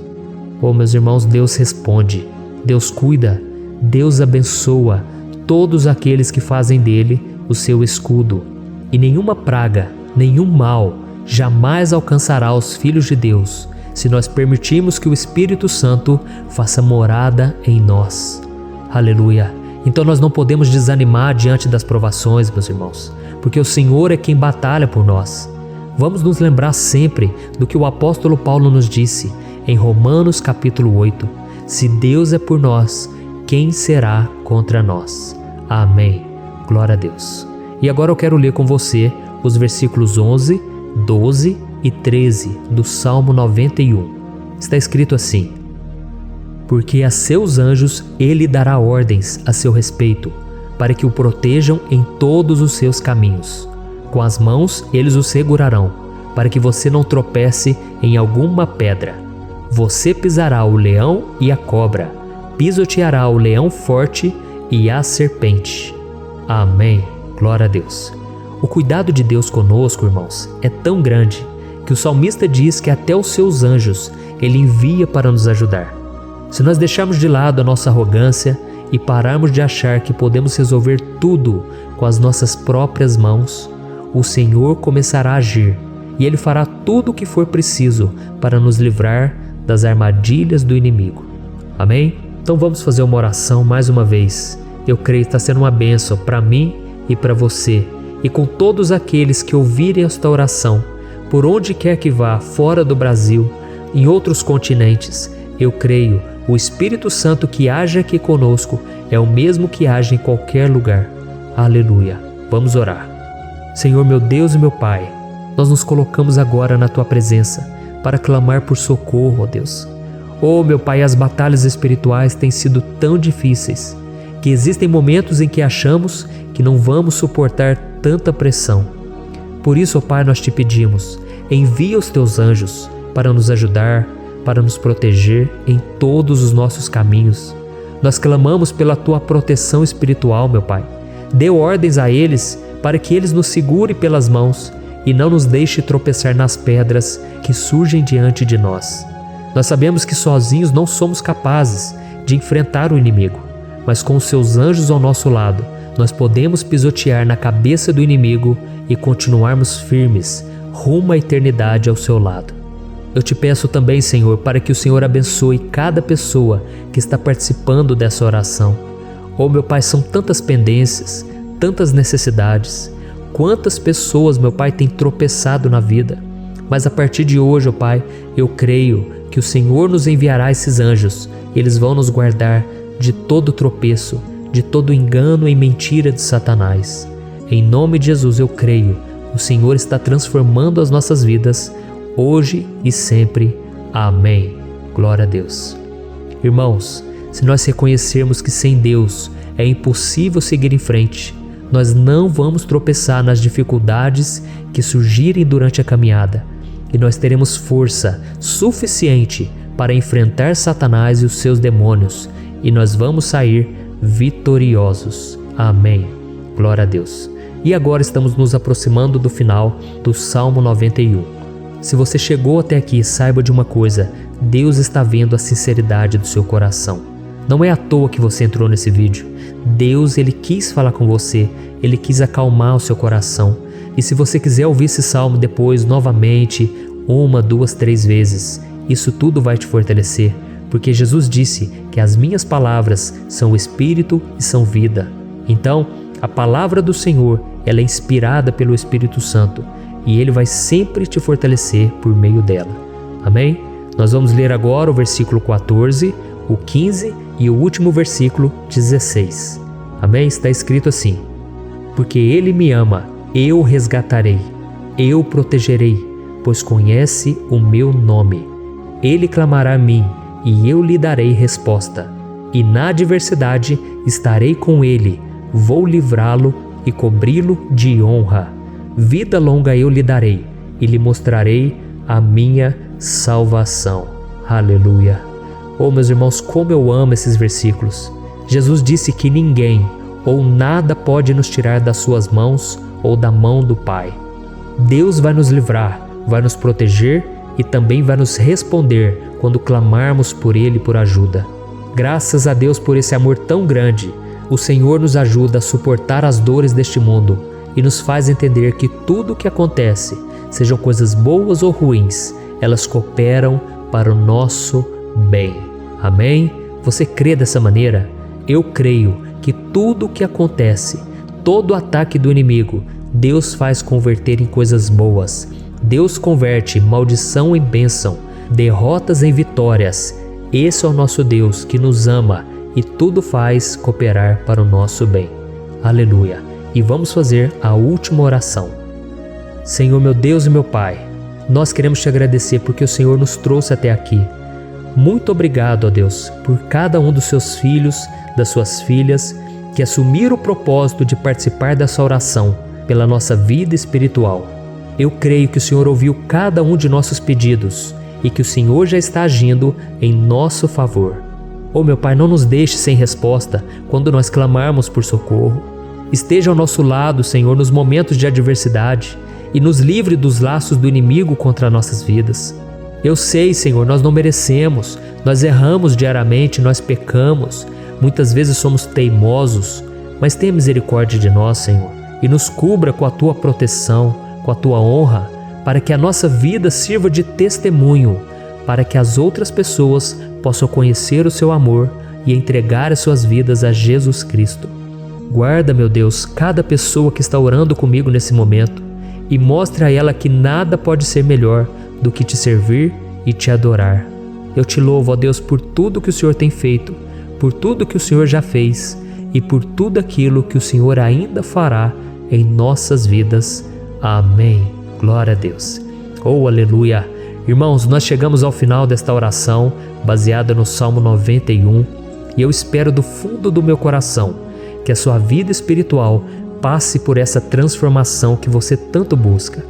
Oh, meus irmãos, Deus responde, Deus cuida, Deus abençoa todos aqueles que fazem dele o seu escudo. E nenhuma praga, nenhum mal jamais alcançará os filhos de Deus, se nós permitirmos que o Espírito Santo faça morada em nós. Aleluia! Então nós não podemos desanimar diante das provações, meus irmãos, porque o Senhor é quem batalha por nós. Vamos nos lembrar sempre do que o apóstolo Paulo nos disse em Romanos capítulo 8. Se Deus é por nós, quem será contra nós? Amém. Glória a Deus. E agora eu quero ler com você os versículos 11, 12 e 13 do Salmo 91. Está escrito assim: Porque a seus anjos ele dará ordens a seu respeito, para que o protejam em todos os seus caminhos. Com as mãos eles o segurarão, para que você não tropece em alguma pedra. Você pisará o leão e a cobra, pisoteará o leão forte e a serpente. Amém. Glória a Deus. O cuidado de Deus conosco, irmãos, é tão grande que o salmista diz que até os seus anjos ele envia para nos ajudar. Se nós deixarmos de lado a nossa arrogância e pararmos de achar que podemos resolver tudo com as nossas próprias mãos, o Senhor começará a agir e Ele fará tudo o que for preciso para nos livrar das armadilhas do inimigo. Amém? Então vamos fazer uma oração mais uma vez. Eu creio que está sendo uma bênção para mim e para você, e com todos aqueles que ouvirem esta oração, por onde quer que vá, fora do Brasil, em outros continentes. Eu creio, o Espírito Santo que age aqui conosco é o mesmo que age em qualquer lugar. Aleluia. Vamos orar. Senhor, meu Deus e meu Pai, nós nos colocamos agora na Tua presença para clamar por socorro, ó Deus. Oh, meu Pai, as batalhas espirituais têm sido tão difíceis que existem momentos em que achamos que não vamos suportar tanta pressão. Por isso, ó Pai, nós te pedimos, envia os Teus anjos para nos ajudar, para nos proteger em todos os nossos caminhos. Nós clamamos pela Tua proteção espiritual, meu Pai. Dê ordens a eles para que eles nos segurem pelas mãos e não nos deixe tropeçar nas pedras que surgem diante de nós. Nós sabemos que sozinhos não somos capazes de enfrentar o inimigo, mas com os Seus anjos ao nosso lado, nós podemos pisotear na cabeça do inimigo e continuarmos firmes rumo à eternidade ao Seu lado. Eu te peço também, Senhor, para que o Senhor abençoe cada pessoa que está participando dessa oração. Oh, meu Pai, são tantas pendências, tantas necessidades. Quantas pessoas, meu Pai, têm tropeçado na vida. Mas a partir de hoje, ó Pai, eu creio que o Senhor nos enviará esses anjos. Eles vão nos guardar de todo tropeço, de todo engano e mentira de Satanás. Em nome de Jesus eu creio, o Senhor está transformando as nossas vidas, hoje e sempre. Amém. Glória a Deus. Irmãos, se nós reconhecermos que sem Deus é impossível seguir em frente, nós não vamos tropeçar nas dificuldades que surgirem durante a caminhada e nós teremos força suficiente para enfrentar Satanás e os seus demônios e nós vamos sair vitoriosos. Amém. Glória a Deus. E agora estamos nos aproximando do final do Salmo 91. Se você chegou até aqui, saiba de uma coisa: Deus está vendo a sinceridade do seu coração. Não é à toa que você entrou nesse vídeo. Deus, Ele quis falar com você, Ele quis acalmar o seu coração. E se você quiser ouvir esse salmo depois, novamente, 1, 2, 3 vezes, isso tudo vai te fortalecer, porque Jesus disse que as minhas palavras são espírito e são vida. Então, a palavra do Senhor, ela é inspirada pelo Espírito Santo e Ele vai sempre te fortalecer por meio dela. Amém? Nós vamos ler agora o versículo 14, o 15 e o último versículo 16. Amém? Está escrito assim: porque Ele me ama, eu o resgatarei, eu o protegerei, pois conhece o meu nome. Ele clamará a mim e eu lhe darei resposta. E na adversidade estarei com ele, vou livrá-lo e cobri-lo de honra. Vida longa eu lhe darei e lhe mostrarei a minha salvação. Aleluia. Oh, meus irmãos, como eu amo esses versículos. Jesus disse que ninguém ou nada pode nos tirar das suas mãos ou da mão do Pai. Deus vai nos livrar, vai nos proteger e também vai nos responder quando clamarmos por Ele por ajuda. Graças a Deus por esse amor tão grande, o Senhor nos ajuda a suportar as dores deste mundo e nos faz entender que tudo o que acontece, sejam coisas boas ou ruins, elas cooperam para o nosso bem. Amém? Você crê dessa maneira? Eu creio que tudo o que acontece, todo ataque do inimigo, Deus faz converter em coisas boas. Deus converte maldição em bênção, derrotas em vitórias. Esse é o nosso Deus que nos ama e tudo faz cooperar para o nosso bem. Aleluia! E vamos fazer a última oração. Senhor, meu Deus e meu Pai, nós queremos te agradecer porque o Senhor nos trouxe até aqui. Muito obrigado, ó Deus, por cada um dos seus filhos, das suas filhas, que assumiram o propósito de participar dessa oração pela nossa vida espiritual. Eu creio que o Senhor ouviu cada um de nossos pedidos e que o Senhor já está agindo em nosso favor. Oh, meu Pai, não nos deixe sem resposta quando nós clamarmos por socorro. Esteja ao nosso lado, Senhor, nos momentos de adversidade e nos livre dos laços do inimigo contra nossas vidas. Eu sei, Senhor, nós não merecemos, nós erramos diariamente, nós pecamos, muitas vezes somos teimosos, mas tenha misericórdia de nós, Senhor, e nos cubra com a Tua proteção, com a Tua honra, para que a nossa vida sirva de testemunho, para que as outras pessoas possam conhecer o Seu amor e entregar as suas vidas a Jesus Cristo. Guarda, meu Deus, cada pessoa que está orando comigo nesse momento e mostre a ela que nada pode ser melhor do que te servir e te adorar. Eu te louvo, ó Deus, por tudo que o Senhor tem feito, por tudo que o Senhor já fez e por tudo aquilo que o Senhor ainda fará, em nossas vidas. Amém. Glória a Deus. Oh, aleluia. Irmãos, nós chegamos ao final desta oração baseada no Salmo 91 e eu espero do fundo do meu coração que a sua vida espiritual passe por essa transformação que você tanto busca.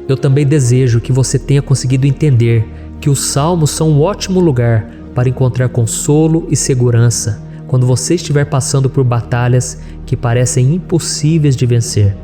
Eu também desejo que você tenha conseguido entender que os salmos são um ótimo lugar para encontrar consolo e segurança quando você estiver passando por batalhas que parecem impossíveis de vencer.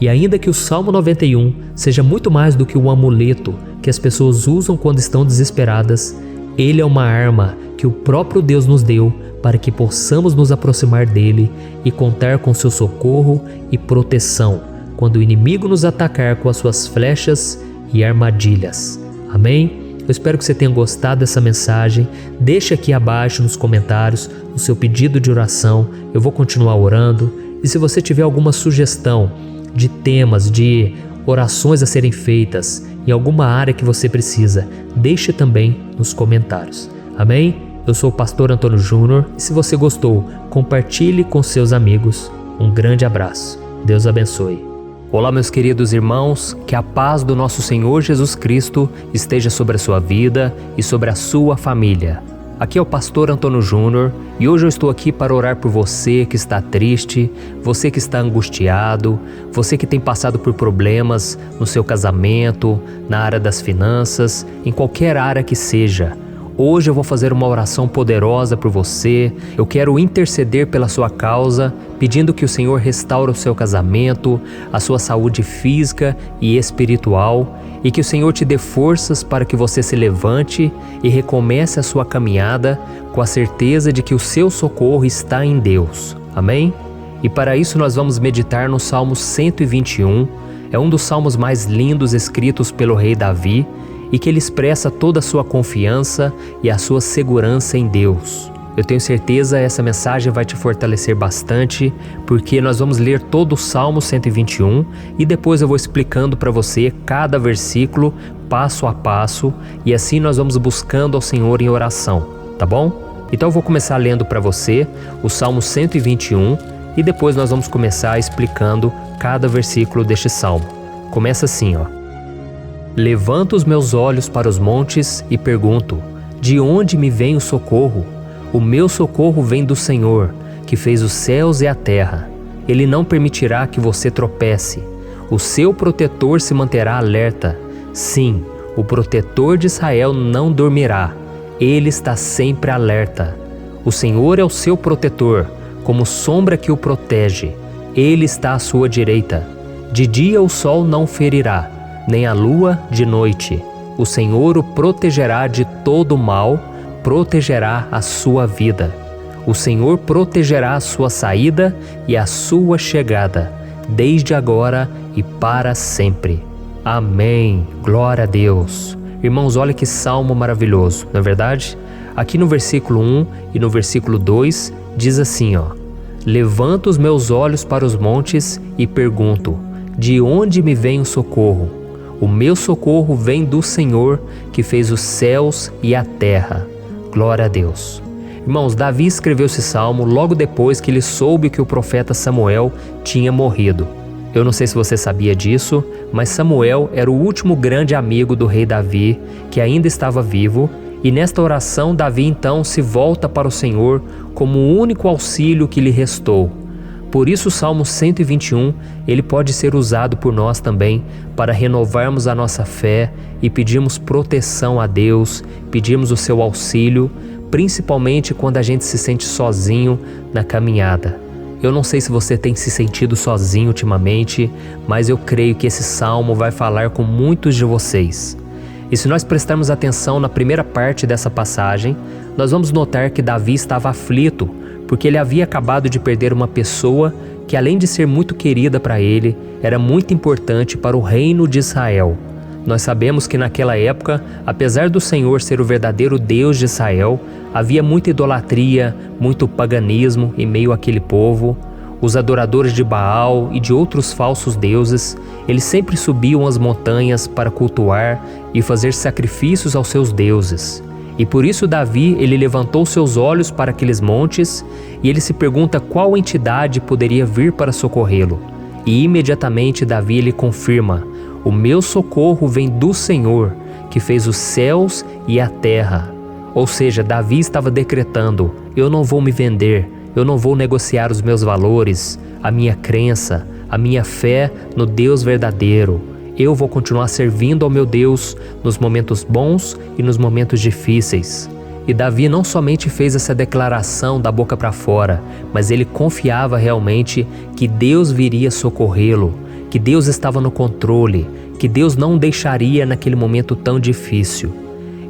E ainda que o Salmo 91 seja muito mais do que um amuleto que as pessoas usam quando estão desesperadas, ele é uma arma que o próprio Deus nos deu para que possamos nos aproximar dele e contar com seu socorro e proteção quando o inimigo nos atacar com as suas flechas e armadilhas. Amém? Eu espero que você tenha gostado dessa mensagem. Deixe aqui abaixo nos comentários o seu pedido de oração. Eu vou continuar orando. E se você tiver alguma sugestão de temas, de orações a serem feitas em alguma área que você precisa, deixe também nos comentários. Amém? Eu sou o pastor Antônio Júnior e se você gostou, compartilhe com seus amigos. Um grande abraço. Deus abençoe. Olá, meus queridos irmãos, que a paz do nosso Senhor Jesus Cristo esteja sobre a sua vida e sobre a sua família. Aqui é o pastor Antônio Júnior e hoje eu estou aqui para orar por você que está triste, você que está angustiado, você que tem passado por problemas no seu casamento, na área das finanças, em qualquer área que seja. Hoje eu vou fazer uma oração poderosa por você. Eu quero interceder pela sua causa, pedindo que o Senhor restaure o seu casamento, a sua saúde física e espiritual, e que o Senhor te dê forças para que você se levante e recomece a sua caminhada com a certeza de que o seu socorro está em Deus. Amém? E para isso nós vamos meditar no Salmo 121. É um dos salmos mais lindos escritos pelo rei Davi, e que ele expressa toda a sua confiança e a sua segurança em Deus. Eu tenho certeza essa mensagem vai te fortalecer bastante, porque nós vamos ler todo o Salmo 121 e depois eu vou explicando para você cada versículo, passo a passo, e assim nós vamos buscando ao Senhor em oração, tá bom? Então eu vou começar lendo para você o Salmo 121 e depois nós vamos começar explicando cada versículo deste salmo. Começa assim, ó. Levanto os meus olhos para os montes e pergunto: de onde me vem o socorro? O meu socorro vem do Senhor, que fez os céus e a terra. Ele não permitirá que você tropece. O seu protetor se manterá alerta. Sim, o protetor de Israel não dormirá. Ele está sempre alerta. O Senhor é o seu protetor, como sombra que o protege. Ele está à sua direita. De dia o sol não ferirá, nem a lua de noite. O Senhor o protegerá de todo mal, protegerá a sua vida. O Senhor protegerá a sua saída e a sua chegada, desde agora e para sempre. Amém. Glória a Deus. Irmãos, olha que salmo maravilhoso, não é verdade? Aqui no versículo 1 e no versículo 2 diz assim, ó: Levanto os meus olhos para os montes e pergunto: de onde me vem o socorro? O meu socorro vem do Senhor, que fez os céus e a terra. Glória a Deus. Irmãos, Davi escreveu esse salmo logo depois que ele soube que o profeta Samuel tinha morrido. Eu não sei se você sabia disso, mas Samuel era o último grande amigo do rei Davi, que ainda estava vivo, e nesta oração Davi então se volta para o Senhor como o único auxílio que lhe restou. Por isso o Salmo 121, ele pode ser usado por nós também para renovarmos a nossa fé e pedirmos proteção a Deus, pedirmos o seu auxílio, principalmente quando a gente se sente sozinho na caminhada. Eu não sei se você tem se sentido sozinho ultimamente, mas eu creio que esse salmo vai falar com muitos de vocês. E se nós prestarmos atenção na primeira parte dessa passagem, nós vamos notar que Davi estava aflito, porque ele havia acabado de perder uma pessoa que, além de ser muito querida para ele, era muito importante para o reino de Israel. Nós sabemos que naquela época, apesar do Senhor ser o verdadeiro Deus de Israel, havia muita idolatria, muito paganismo em meio àquele povo. Os adoradores de Baal e de outros falsos deuses, eles sempre subiam as montanhas para cultuar e fazer sacrifícios aos seus deuses. E por isso Davi, ele levantou seus olhos para aqueles montes e ele se pergunta qual entidade poderia vir para socorrê-lo. E imediatamente Davi ele confirma: o meu socorro vem do Senhor, que fez os céus e a terra. Ou seja, Davi estava decretando: eu não vou me vender, eu não vou negociar os meus valores, a minha crença, a minha fé no Deus verdadeiro. Eu vou continuar servindo ao meu Deus nos momentos bons e nos momentos difíceis. E Davi não somente fez essa declaração da boca para fora, mas ele confiava realmente que Deus viria socorrê-lo, que Deus estava no controle, que Deus não o deixaria naquele momento tão difícil.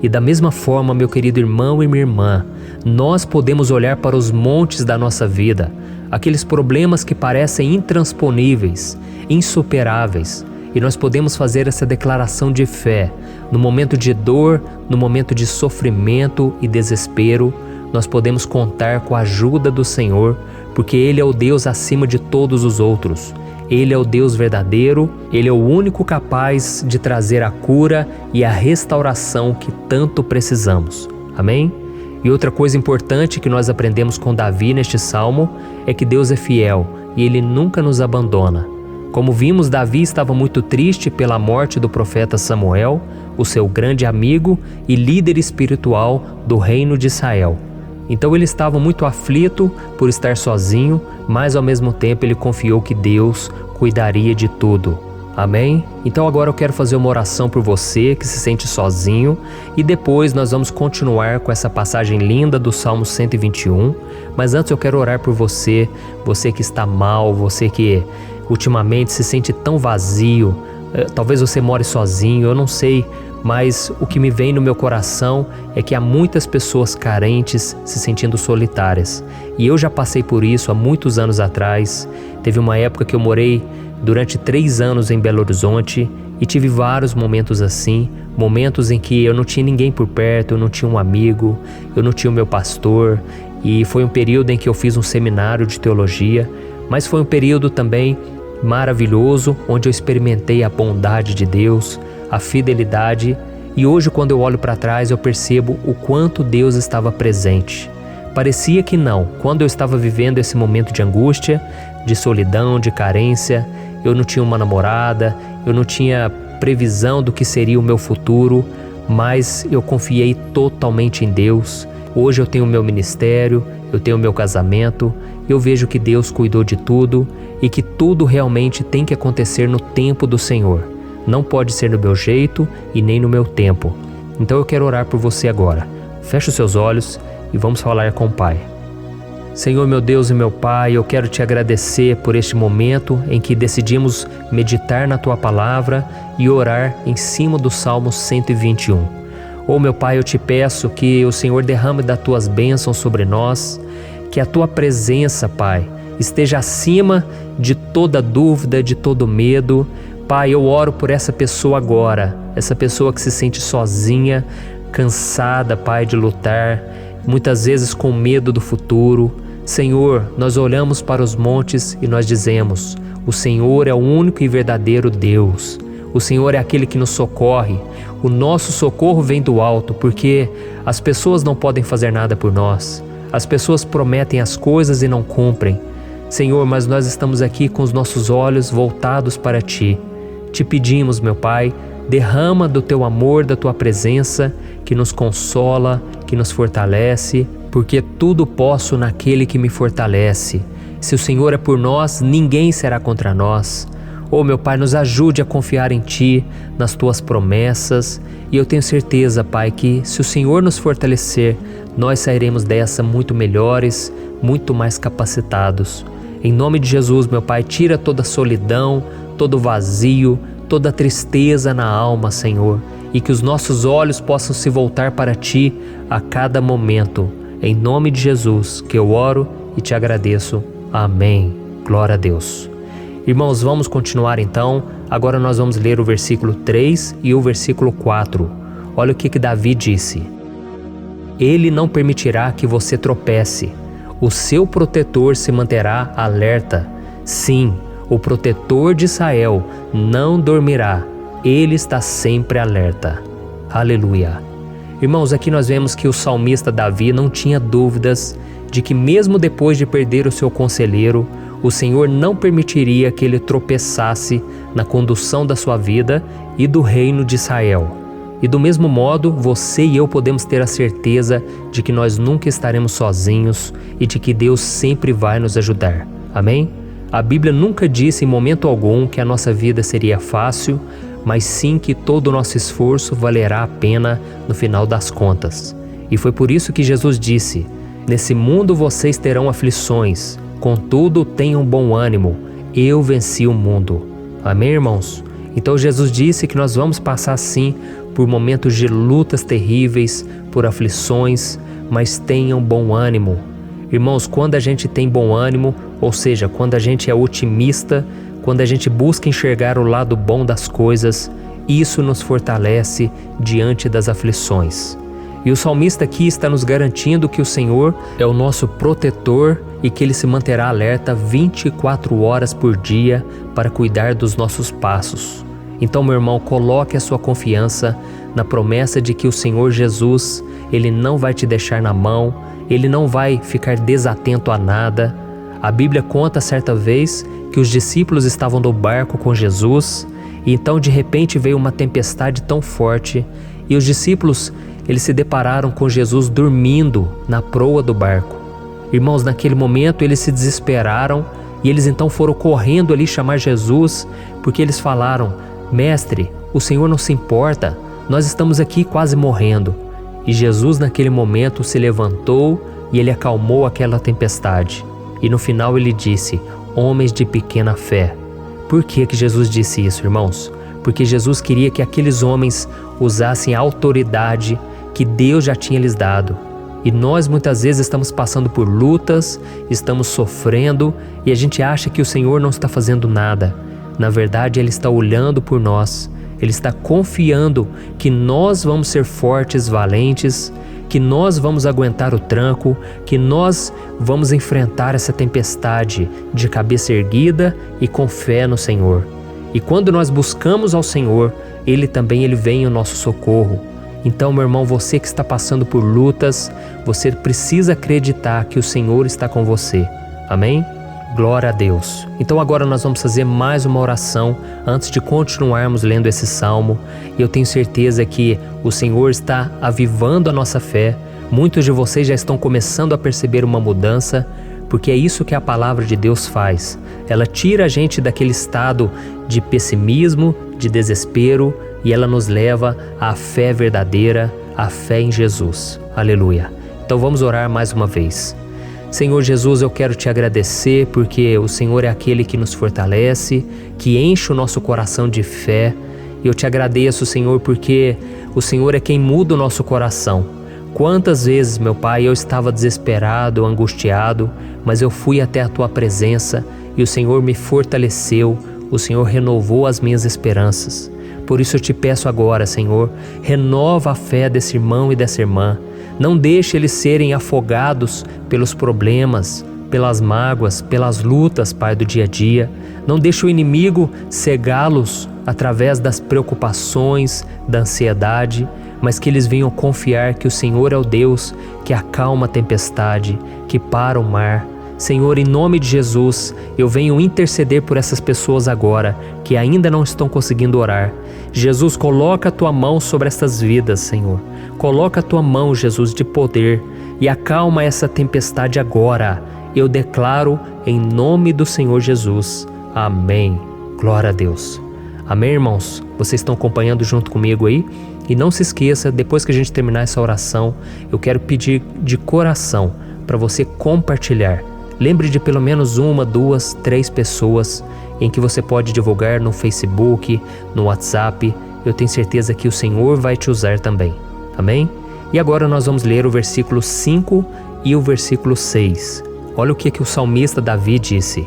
E da mesma forma, meu querido irmão e minha irmã, nós podemos olhar para os montes da nossa vida, aqueles problemas que parecem intransponíveis, insuperáveis, e nós podemos fazer essa declaração de fé. No momento de dor, no momento de sofrimento e desespero, nós podemos contar com a ajuda do Senhor, porque Ele é o Deus acima de todos os outros. Ele é o Deus verdadeiro, Ele é o único capaz de trazer a cura e a restauração que tanto precisamos. Amém? E outra coisa importante que nós aprendemos com Davi neste salmo é que Deus é fiel e Ele nunca nos abandona. Como vimos, Davi estava muito triste pela morte do profeta Samuel, o seu grande amigo e líder espiritual do reino de Israel. Então ele estava muito aflito por estar sozinho, mas ao mesmo tempo ele confiou que Deus cuidaria de tudo. Amém? Então agora eu quero fazer uma oração por você que se sente sozinho e depois nós vamos continuar com essa passagem linda do Salmo 121. Mas antes eu quero orar por você, você que está mal, você que ultimamente se sente tão vazio, talvez você more sozinho, eu não sei, mas o que me vem no meu coração é que há muitas pessoas carentes se sentindo solitárias. E eu já passei por isso há muitos anos atrás. Teve uma época que eu morei durante 3 anos em Belo Horizonte e tive vários momentos assim, momentos em que eu não tinha ninguém por perto, eu não tinha um amigo, eu não tinha o meu pastor, e foi um período em que eu fiz um seminário de teologia, mas foi um período também maravilhoso, onde eu experimentei a bondade de Deus, a fidelidade, e hoje quando eu olho para trás eu percebo o quanto Deus estava presente. Parecia que não, quando eu estava vivendo esse momento de angústia, de solidão, de carência, eu não tinha uma namorada, eu não tinha previsão do que seria o meu futuro, mas eu confiei totalmente em Deus. Hoje eu tenho o meu ministério, eu tenho o meu casamento, eu vejo que Deus cuidou de tudo e que tudo realmente tem que acontecer no tempo do Senhor. Não pode ser no meu jeito e nem no meu tempo. Então eu quero orar por você agora. Feche os seus olhos e vamos falar com o Pai. Senhor, meu Deus e meu Pai, eu quero te agradecer por este momento em que decidimos meditar na Tua Palavra e orar em cima do Salmo 121. Oh, meu Pai, eu te peço que o Senhor derrame das Tuas bênçãos sobre nós, que a Tua presença, Pai, esteja acima de toda dúvida, de todo medo. Pai, eu oro por essa pessoa agora, essa pessoa que se sente sozinha, cansada, Pai, de lutar, muitas vezes com medo do futuro. Senhor, nós olhamos para os montes e nós dizemos: o Senhor é o único e verdadeiro Deus. O Senhor é aquele que nos socorre. O nosso socorro vem do alto, porque as pessoas não podem fazer nada por nós. As pessoas prometem as coisas e não cumprem. Senhor, mas nós estamos aqui com os nossos olhos voltados para Ti. Te pedimos, meu Pai, derrama do Teu amor, da Tua presença, que nos consola, que nos fortalece, porque tudo posso naquele que me fortalece. Se o Senhor é por nós, ninguém será contra nós. Oh, meu Pai, nos ajude a confiar em Ti, nas Tuas promessas, e eu tenho certeza, Pai, que se o Senhor nos fortalecer, nós sairemos dessa muito melhores, muito mais capacitados. Em nome de Jesus, meu Pai, tira toda a solidão, todo o vazio, toda a tristeza na alma, Senhor, e que os nossos olhos possam se voltar para Ti a cada momento. Em nome de Jesus que eu oro e te agradeço. Amém. Glória a Deus. Irmãos, vamos continuar então. Agora nós vamos ler o versículo 3 e o versículo 4. Olha o que Davi disse: Ele não permitirá que você tropece. O seu protetor se manterá alerta. Sim, o protetor de Israel não dormirá. Ele está sempre alerta. Aleluia. Irmãos, aqui nós vemos que o salmista Davi não tinha dúvidas de que mesmo depois de perder o seu conselheiro, o Senhor não permitiria que ele tropeçasse na condução da sua vida e do reino de Israel. E do mesmo modo, você e eu podemos ter a certeza de que nós nunca estaremos sozinhos e de que Deus sempre vai nos ajudar. Amém? A Bíblia nunca disse em momento algum que a nossa vida seria fácil, mas sim que todo o nosso esforço valerá a pena no final das contas. E foi por isso que Jesus disse: nesse mundo vocês terão aflições, contudo tenham bom ânimo, eu venci o mundo. Amém, irmãos? Então Jesus disse que nós vamos passar sim por momentos de lutas terríveis, por aflições, mas tenham bom ânimo. Irmãos, quando a gente tem bom ânimo, ou seja, quando a gente é otimista, quando a gente busca enxergar o lado bom das coisas, isso nos fortalece diante das aflições. E o salmista aqui está nos garantindo que o Senhor é o nosso protetor e que Ele se manterá alerta 24 horas por dia para cuidar dos nossos passos. Então, meu irmão, coloque a sua confiança na promessa de que o Senhor Jesus, Ele não vai te deixar na mão, Ele não vai ficar desatento a nada. A Bíblia conta certa vez que os discípulos estavam no barco com Jesus e então de repente veio uma tempestade tão forte e os discípulos eles se depararam com Jesus dormindo na proa do barco. Irmãos, naquele momento eles se desesperaram e eles então foram correndo ali chamar Jesus, porque eles falaram: Mestre, o Senhor não se importa, nós estamos aqui quase morrendo. E Jesus naquele momento se levantou e ele acalmou aquela tempestade. E no final ele disse: homens de pequena fé. Por que Jesus disse isso, irmãos? Porque Jesus queria que aqueles homens usassem a autoridade que Deus já tinha lhes dado. E nós muitas vezes estamos passando por lutas, estamos sofrendo e a gente acha que o Senhor não está fazendo nada. Na verdade, Ele está olhando por nós, Ele está confiando que nós vamos ser fortes, valentes, que nós vamos aguentar o tranco, que nós vamos enfrentar essa tempestade de cabeça erguida e com fé no Senhor. E quando nós buscamos ao Senhor, Ele vem em nosso socorro. Então, meu irmão, você que está passando por lutas, você precisa acreditar que o Senhor está com você. Amém? Glória a Deus. Então agora nós vamos fazer mais uma oração antes de continuarmos lendo esse salmo. E eu tenho certeza que o Senhor está avivando a nossa fé. Muitos de vocês já estão começando a perceber uma mudança, porque é isso que a palavra de Deus faz. Ela tira a gente daquele estado de pessimismo, de desespero, e ela nos leva à fé verdadeira, à fé em Jesus. Aleluia. Então vamos orar mais uma vez. Senhor Jesus, eu quero te agradecer porque o Senhor é aquele que nos fortalece, que enche o nosso coração de fé. E eu te agradeço, Senhor, porque o Senhor é quem muda o nosso coração. Quantas vezes, meu Pai, eu estava desesperado, angustiado, mas eu fui até a Tua presença e o Senhor me fortaleceu, o Senhor renovou as minhas esperanças. Por isso eu te peço agora, Senhor, renova a fé desse irmão e dessa irmã. Não deixe eles serem afogados pelos problemas, pelas mágoas, pelas lutas, Pai, do dia a dia. Não deixe o inimigo cegá-los através das preocupações, da ansiedade, mas que eles venham confiar que o Senhor é o Deus que acalma a tempestade, que para o mar. Senhor, em nome de Jesus, eu venho interceder por essas pessoas agora que ainda não estão conseguindo orar. Jesus, coloca a Tua mão sobre essas vidas, Senhor. Coloca a Tua mão, Jesus, de poder e acalma essa tempestade agora. Eu declaro em nome do Senhor Jesus. Amém. Glória a Deus. Amém, irmãos? Vocês estão acompanhando junto comigo aí? E não se esqueça, depois que a gente terminar essa oração, eu quero pedir de coração para você compartilhar. Lembre de pelo menos 1, 2, 3 pessoas em que você pode divulgar no Facebook, no WhatsApp. Eu tenho certeza que o Senhor vai te usar também. Amém? E agora nós vamos ler o versículo 5 e o versículo 6. Olha o que o salmista Davi disse.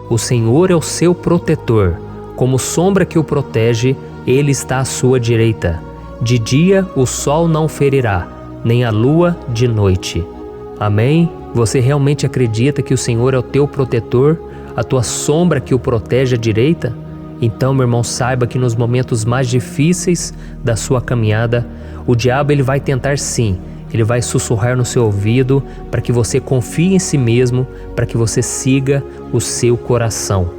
O Senhor é o seu protetor, como sombra que o protege, Ele está à sua direita. De dia o sol não ferirá, nem a lua de noite. Amém? Você realmente acredita que o Senhor é o teu protetor, a tua sombra que o protege à direita? Então, meu irmão, saiba que nos momentos mais difíceis da sua caminhada, o diabo ele vai tentar sim Ele vai sussurrar no seu ouvido para que você confie em si mesmo, para que você siga o seu coração.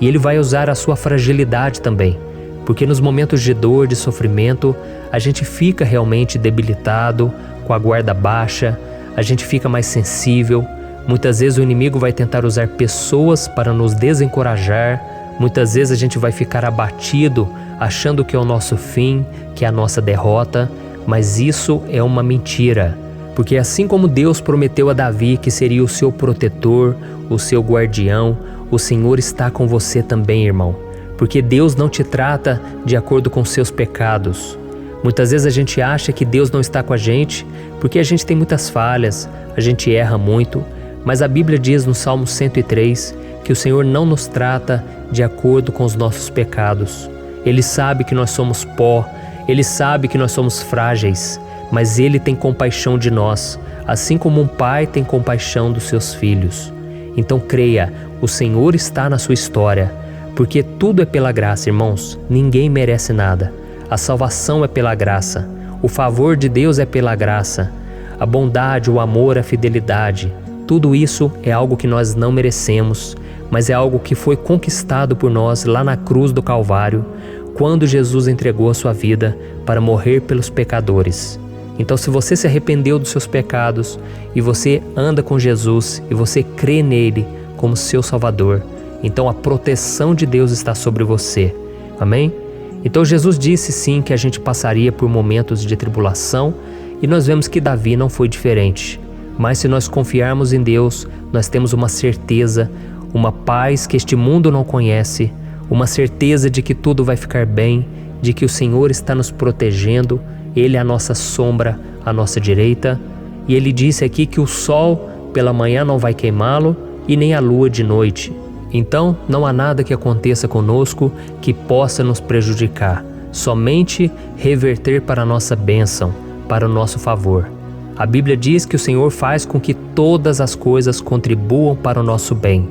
E Ele vai usar a sua fragilidade também, porque nos momentos de dor, de sofrimento, a gente fica realmente debilitado, com a guarda baixa, a gente fica mais sensível. Muitas vezes o inimigo vai tentar usar pessoas para nos desencorajar. Muitas vezes a gente vai ficar abatido, achando que é o nosso fim, que é a nossa derrota, mas isso é uma mentira. Porque assim como Deus prometeu a Davi que seria o seu protetor, o seu guardião, o Senhor está com você também, irmão. Porque Deus não te trata de acordo com seus pecados. Muitas vezes a gente acha que Deus não está com a gente porque a gente tem muitas falhas, a gente erra muito, mas a Bíblia diz no Salmo 103 que o Senhor não nos trata de acordo com os nossos pecados. Ele sabe que nós somos pó, Ele sabe que nós somos frágeis, mas Ele tem compaixão de nós, assim como um pai tem compaixão dos seus filhos. Então creia, o Senhor está na sua história, porque tudo é pela graça, irmãos, ninguém merece nada. A salvação é pela graça, o favor de Deus é pela graça, a bondade, o amor, a fidelidade, tudo isso é algo que nós não merecemos, mas é algo que foi conquistado por nós lá na cruz do Calvário, quando Jesus entregou a sua vida para morrer pelos pecadores. Então, se você se arrependeu dos seus pecados e você anda com Jesus e você crê nele como seu Salvador, então a proteção de Deus está sobre você. Amém? Então Jesus disse sim que a gente passaria por momentos de tribulação e nós vemos que Davi não foi diferente. Mas se nós confiarmos em Deus, nós temos uma certeza, uma paz que este mundo não conhece, uma certeza de que tudo vai ficar bem, de que o Senhor está nos protegendo, Ele é a nossa sombra, à nossa direita. E Ele disse aqui que o sol pela manhã não vai queimá-lo e nem a lua de noite. Então, não há nada que aconteça conosco que possa nos prejudicar, somente reverter para a nossa bênção, para o nosso favor. A Bíblia diz que o Senhor faz com que todas as coisas contribuam para o nosso bem.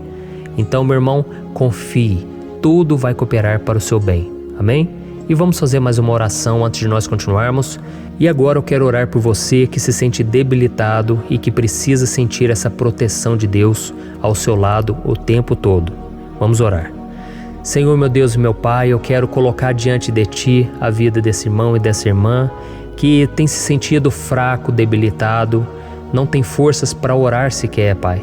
Então, meu irmão, confie, tudo vai cooperar para o seu bem. Amém? E vamos fazer mais uma oração antes de nós continuarmos. E agora eu quero orar por você que se sente debilitado e que precisa sentir essa proteção de Deus ao seu lado o tempo todo. Vamos orar. Senhor, meu Deus e meu Pai, eu quero colocar diante de Ti a vida desse irmão e dessa irmã que tem se sentido fraco, debilitado, não tem forças para orar sequer, Pai.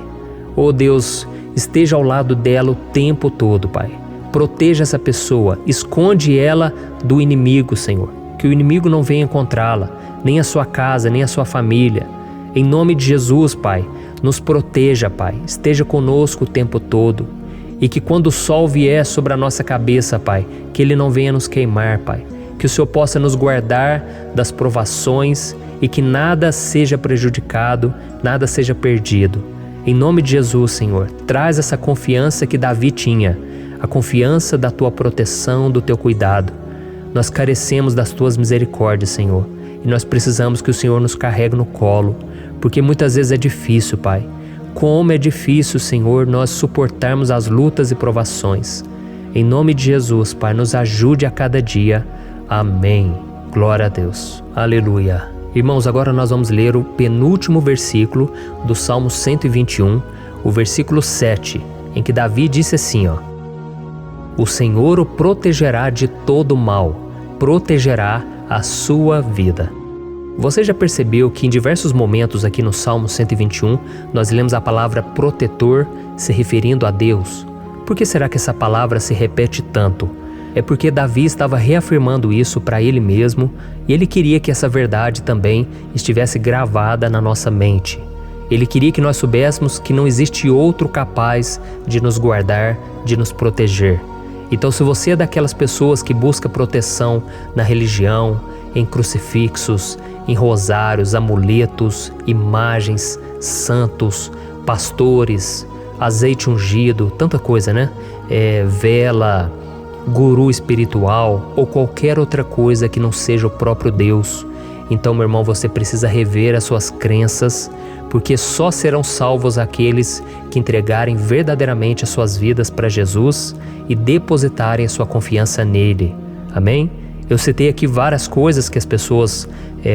Oh Deus, esteja ao lado dela o tempo todo, Pai. Proteja essa pessoa, esconde ela do inimigo, Senhor. Que o inimigo não venha encontrá-la, nem a sua casa, nem a sua família. Em nome de Jesus, Pai, nos proteja, Pai. Esteja conosco o tempo todo. E que quando o sol vier sobre a nossa cabeça, Pai, que ele não venha nos queimar, Pai. Que o Senhor possa nos guardar das provações e que nada seja prejudicado, nada seja perdido. Em nome de Jesus, Senhor, traz essa confiança que Davi tinha, a confiança da Tua proteção, do Teu cuidado. Nós carecemos das Tuas misericórdias, Senhor, e nós precisamos que o Senhor nos carregue no colo, porque muitas vezes é difícil, Pai. Como é difícil, Senhor, nós suportarmos as lutas e provações. Em nome de Jesus, Pai, nos ajude a cada dia. Amém. Glória a Deus. Aleluia. Irmãos, agora nós vamos ler o penúltimo versículo do Salmo 121, o versículo 7, em que Davi disse assim, O Senhor o protegerá de todo mal, protegerá a sua vida. Você já percebeu que em diversos momentos aqui no Salmo 121, nós lemos a palavra protetor se referindo a Deus? Por que será que essa palavra se repete tanto? É porque Davi estava reafirmando isso para ele mesmo e ele queria que essa verdade também estivesse gravada na nossa mente. Ele queria que nós soubéssemos que não existe outro capaz de nos guardar, de nos proteger. Então, se você é daquelas pessoas que busca proteção na religião, em crucifixos, em rosários, amuletos, imagens, santos, pastores, azeite ungido, tanta coisa, né? Vela, guru espiritual ou qualquer outra coisa que não seja o próprio Deus. Então, meu irmão, você precisa rever as suas crenças, porque só serão salvos aqueles que entregarem verdadeiramente as suas vidas para Jesus e depositarem a sua confiança nele. Amém? Eu citei aqui várias coisas que as pessoas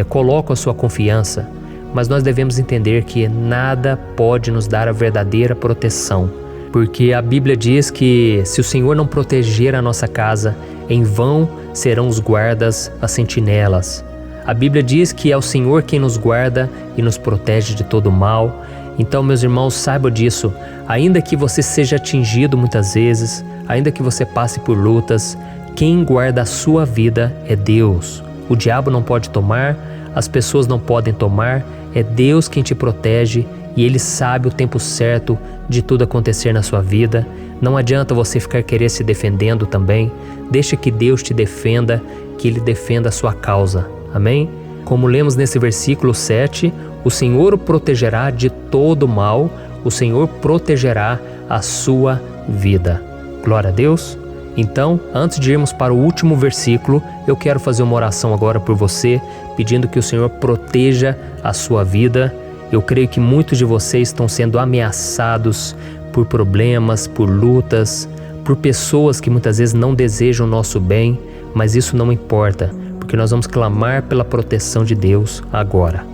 colocam a sua confiança, mas nós devemos entender que nada pode nos dar a verdadeira proteção, porque a Bíblia diz que se o Senhor não proteger a nossa casa, em vão serão os guardas, as sentinelas. A Bíblia diz que é o Senhor quem nos guarda e nos protege de todo mal. Então, meus irmãos, saibam disso. Ainda que você seja atingido muitas vezes, ainda que você passe por lutas, quem guarda a sua vida é Deus. O diabo não pode tomar, as pessoas não podem tomar, é Deus quem te protege e Ele sabe o tempo certo de tudo acontecer na sua vida. Não adianta você ficar querer se defendendo também. Deixa que Deus te defenda, que Ele defenda a sua causa. Amém? Como lemos nesse versículo 7, o Senhor o protegerá de todo mal, o Senhor protegerá a sua vida. Glória a Deus. Então, antes de irmos para o último versículo, eu quero fazer uma oração agora por você, pedindo que o Senhor proteja a sua vida. Eu creio que muitos de vocês estão sendo ameaçados por problemas, por lutas, por pessoas que muitas vezes não desejam o nosso bem, mas isso não importa, porque nós vamos clamar pela proteção de Deus agora.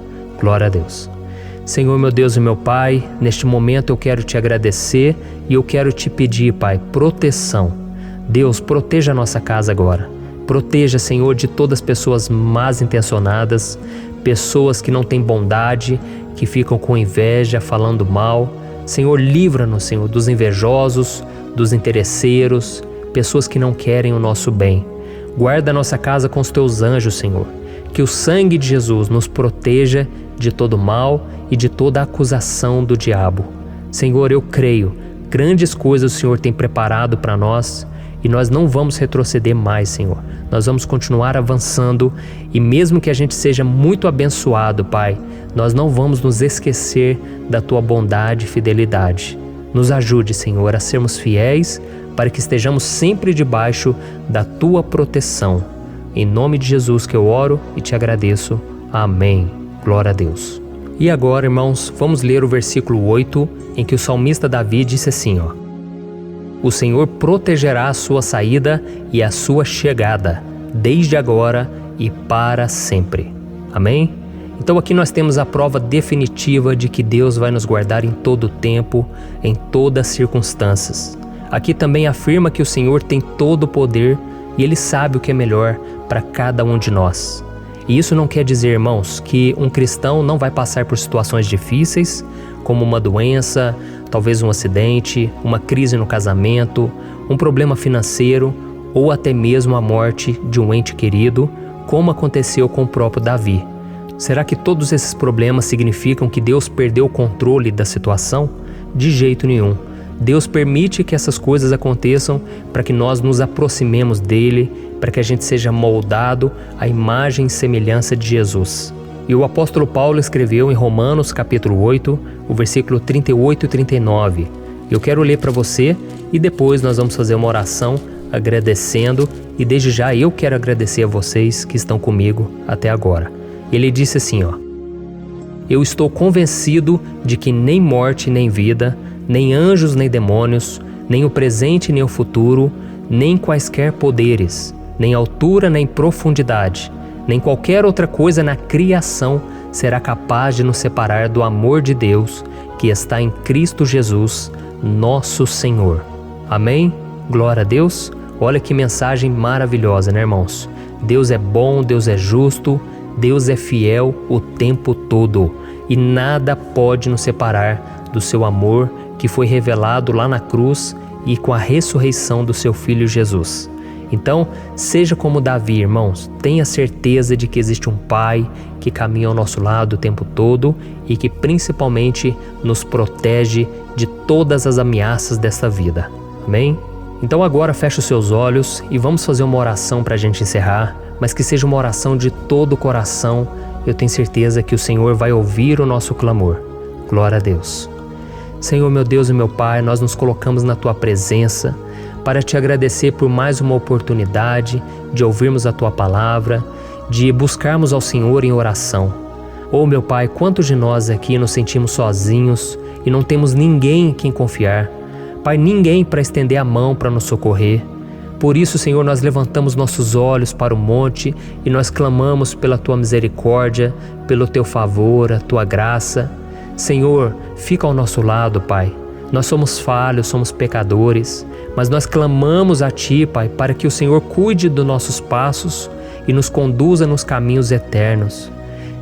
Glória a Deus. Senhor, meu Deus e meu Pai, neste momento eu quero te agradecer e eu quero te pedir, Pai, proteção. Deus, proteja a nossa casa agora. Proteja, Senhor, de todas as pessoas más intencionadas, pessoas que não têm bondade, que ficam com inveja, falando mal. Senhor, livra-nos, Senhor, dos invejosos, dos interesseiros, pessoas que não querem o nosso bem. Guarda a nossa casa com os teus anjos, Senhor. Que o sangue de Jesus nos proteja de todo mal e de toda acusação do diabo. Senhor, eu creio, grandes coisas o Senhor tem preparado para nós e nós não vamos retroceder mais, Senhor. Nós vamos continuar avançando e mesmo que a gente seja muito abençoado, Pai, nós não vamos nos esquecer da Tua bondade e fidelidade. Nos ajude, Senhor, a sermos fiéis para que estejamos sempre debaixo da Tua proteção. Em nome de Jesus que eu oro e te agradeço. Amém. Glória a Deus. E agora, irmãos, vamos ler o versículo 8, em que o salmista Davi disse assim, O Senhor protegerá a sua saída e a sua chegada, desde agora e para sempre. Amém? Então aqui nós temos a prova definitiva de que Deus vai nos guardar em todo o tempo, em todas as circunstâncias. Aqui também afirma que o Senhor tem todo o poder e Ele sabe o que é melhor para cada um de nós. E isso não quer dizer, irmãos, que um cristão não vai passar por situações difíceis, como uma doença, talvez um acidente, uma crise no casamento, um problema financeiro ou até mesmo a morte de um ente querido, como aconteceu com o próprio Davi. Será que todos esses problemas significam que Deus perdeu o controle da situação? De jeito nenhum. Deus permite que essas coisas aconteçam para que nós nos aproximemos dele, para que a gente seja moldado à imagem e semelhança de Jesus. E o apóstolo Paulo escreveu em Romanos capítulo 8, o versículo 38 e 39. Eu quero ler para você e depois nós vamos fazer uma oração agradecendo e desde já eu quero agradecer a vocês que estão comigo até agora. Ele disse assim, Eu estou convencido de que nem morte nem vida, nem anjos nem demônios, nem o presente nem o futuro, nem quaisquer poderes, nem altura nem profundidade, nem qualquer outra coisa na criação será capaz de nos separar do amor de Deus que está em Cristo Jesus, nosso Senhor. Amém? Glória a Deus. Olha que mensagem maravilhosa, né, irmãos? Deus é bom, Deus é justo, Deus é fiel o tempo todo e nada pode nos separar do seu amor que foi revelado lá na cruz e com a ressurreição do seu Filho Jesus. Então, seja como Davi, irmãos, tenha certeza de que existe um Pai que caminha ao nosso lado o tempo todo e que principalmente nos protege de todas as ameaças desta vida. Amém? Então agora feche os seus olhos e vamos fazer uma oração para a gente encerrar, mas que seja uma oração de todo o coração. Eu tenho certeza que o Senhor vai ouvir o nosso clamor. Glória a Deus. Senhor, meu Deus e meu Pai, nós nos colocamos na Tua presença para Te agradecer por mais uma oportunidade de ouvirmos a Tua palavra, de buscarmos ao Senhor em oração. Oh, meu Pai, quantos de nós aqui nos sentimos sozinhos e não temos ninguém em quem confiar. Pai, ninguém para estender a mão para nos socorrer. Por isso, Senhor, nós levantamos nossos olhos para o monte e nós clamamos pela Tua misericórdia, pelo Teu favor, a Tua graça. Senhor, fica ao nosso lado, Pai. Nós somos falhos, somos pecadores, mas nós clamamos a Ti, Pai, para que o Senhor cuide dos nossos passos e nos conduza nos caminhos eternos.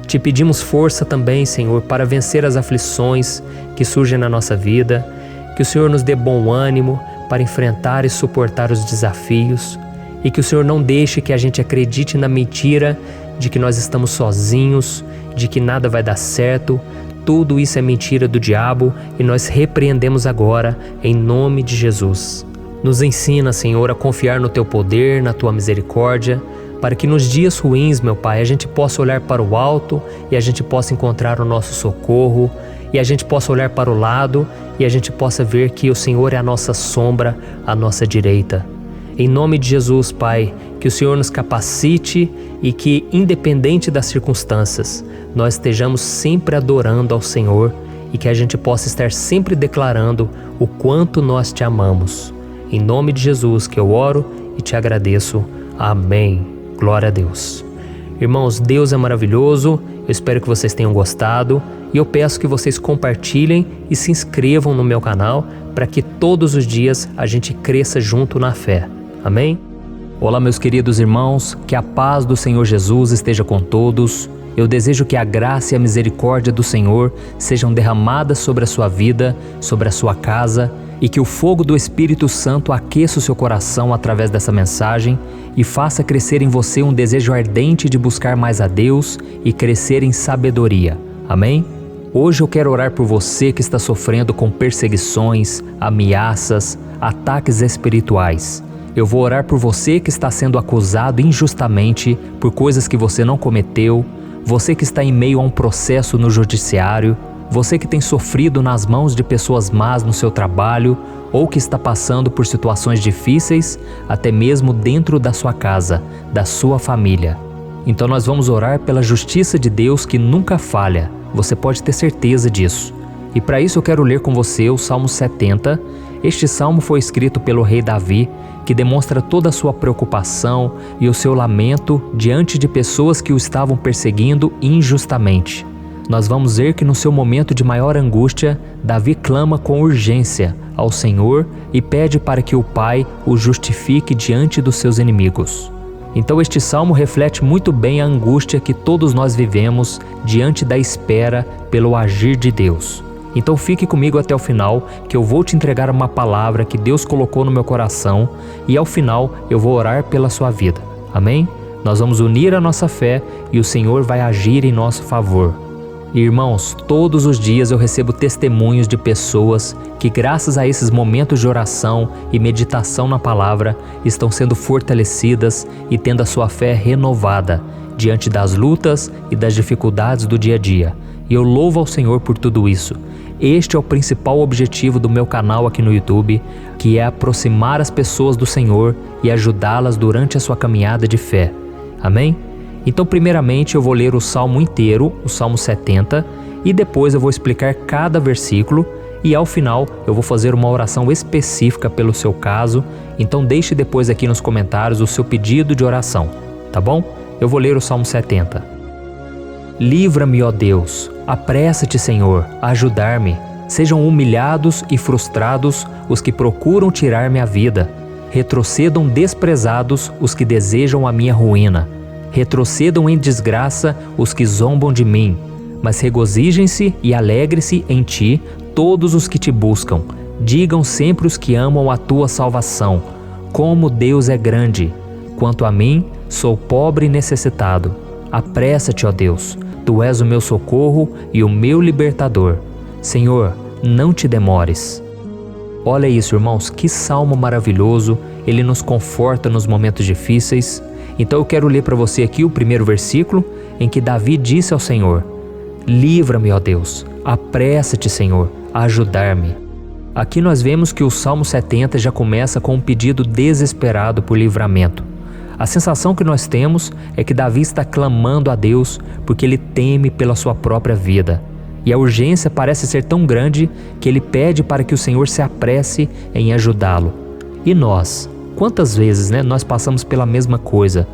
Te pedimos força também, Senhor, para vencer as aflições que surgem na nossa vida, que o Senhor nos dê bom ânimo para enfrentar e suportar os desafios e que o Senhor não deixe que a gente acredite na mentira de que nós estamos sozinhos, de que nada vai dar certo. Tudo isso é mentira do diabo e nós repreendemos agora em nome de Jesus. Nos ensina, Senhor, a confiar no Teu poder, na Tua misericórdia, para que nos dias ruins, meu Pai, a gente possa olhar para o alto e a gente possa encontrar o nosso socorro, e a gente possa olhar para o lado e a gente possa ver que o Senhor é a nossa sombra, a nossa direita. Em nome de Jesus, Pai, que o Senhor nos capacite e que, independente das circunstâncias, nós estejamos sempre adorando ao Senhor e que a gente possa estar sempre declarando o quanto nós Te amamos. Em nome de Jesus que eu oro e Te agradeço. Amém. Glória a Deus. Irmãos, Deus é maravilhoso. Eu espero que vocês tenham gostado e eu peço que vocês compartilhem e se inscrevam no meu canal para que todos os dias a gente cresça junto na fé. Amém? Olá, meus queridos irmãos, que a paz do Senhor Jesus esteja com todos. Eu desejo que a graça e a misericórdia do Senhor sejam derramadas sobre a sua vida, sobre a sua casa, e que o fogo do Espírito Santo aqueça o seu coração através dessa mensagem e faça crescer em você um desejo ardente de buscar mais a Deus e crescer em sabedoria. Amém? Hoje eu quero orar por você que está sofrendo com perseguições, ameaças, ataques espirituais. Eu vou orar por você que está sendo acusado injustamente por coisas que você não cometeu, você que está em meio a um processo no judiciário, você que tem sofrido nas mãos de pessoas más no seu trabalho ou que está passando por situações difíceis, até mesmo dentro da sua casa, da sua família. Então nós vamos orar pela justiça de Deus que nunca falha, você pode ter certeza disso. E para isso eu quero ler com você o Salmo 70. Este salmo foi escrito pelo rei Davi, que demonstra toda a sua preocupação e o seu lamento diante de pessoas que o estavam perseguindo injustamente. Nós vamos ver que no seu momento de maior angústia, Davi clama com urgência ao Senhor e pede para que o Pai o justifique diante dos seus inimigos. Então este salmo reflete muito bem a angústia que todos nós vivemos diante da espera pelo agir de Deus. Então fique comigo até o final, que eu vou te entregar uma palavra que Deus colocou no meu coração e ao final eu vou orar pela sua vida. Amém? Nós vamos unir a nossa fé e o Senhor vai agir em nosso favor. Irmãos, todos os dias eu recebo testemunhos de pessoas que, graças a esses momentos de oração e meditação na palavra, estão sendo fortalecidas e tendo a sua fé renovada diante das lutas e das dificuldades do dia a dia. E eu louvo ao Senhor por tudo isso. Este é o principal objetivo do meu canal aqui no YouTube, que é aproximar as pessoas do Senhor e ajudá-las durante a sua caminhada de fé. Amém? Então, primeiramente, eu vou ler o Salmo inteiro, o Salmo 70, e depois eu vou explicar cada versículo e ao final eu vou fazer uma oração específica pelo seu caso. Então deixe depois aqui nos comentários o seu pedido de oração, tá bom? Eu vou ler o Salmo 70. Livra-me, ó Deus, apressa-te, Senhor, a ajudar-me. Sejam humilhados e frustrados os que procuram tirar-me a vida. Retrocedam desprezados os que desejam a minha ruína. Retrocedam em desgraça os que zombam de mim, mas regozijem-se e alegre-se em ti todos os que te buscam. Digam sempre os que amam a tua salvação, como Deus é grande. Quanto a mim, sou pobre e necessitado. Apressa-te, ó Deus, tu és o meu socorro e o meu libertador. Senhor, não te demores. Olha isso, irmãos, que salmo maravilhoso, ele nos conforta nos momentos difíceis. Então eu quero ler para você aqui o primeiro versículo, em que Davi disse ao Senhor: livra-me, ó Deus, apressa-te, Senhor, a ajudar-me. Aqui nós vemos que o Salmo 70 já começa com um pedido desesperado por livramento. A sensação que nós temos é que Davi está clamando a Deus porque ele teme pela sua própria vida. E a urgência parece ser tão grande que ele pede para que o Senhor se apresse em ajudá-lo. E nós? quantas vezes, nós passamos pela mesma coisa?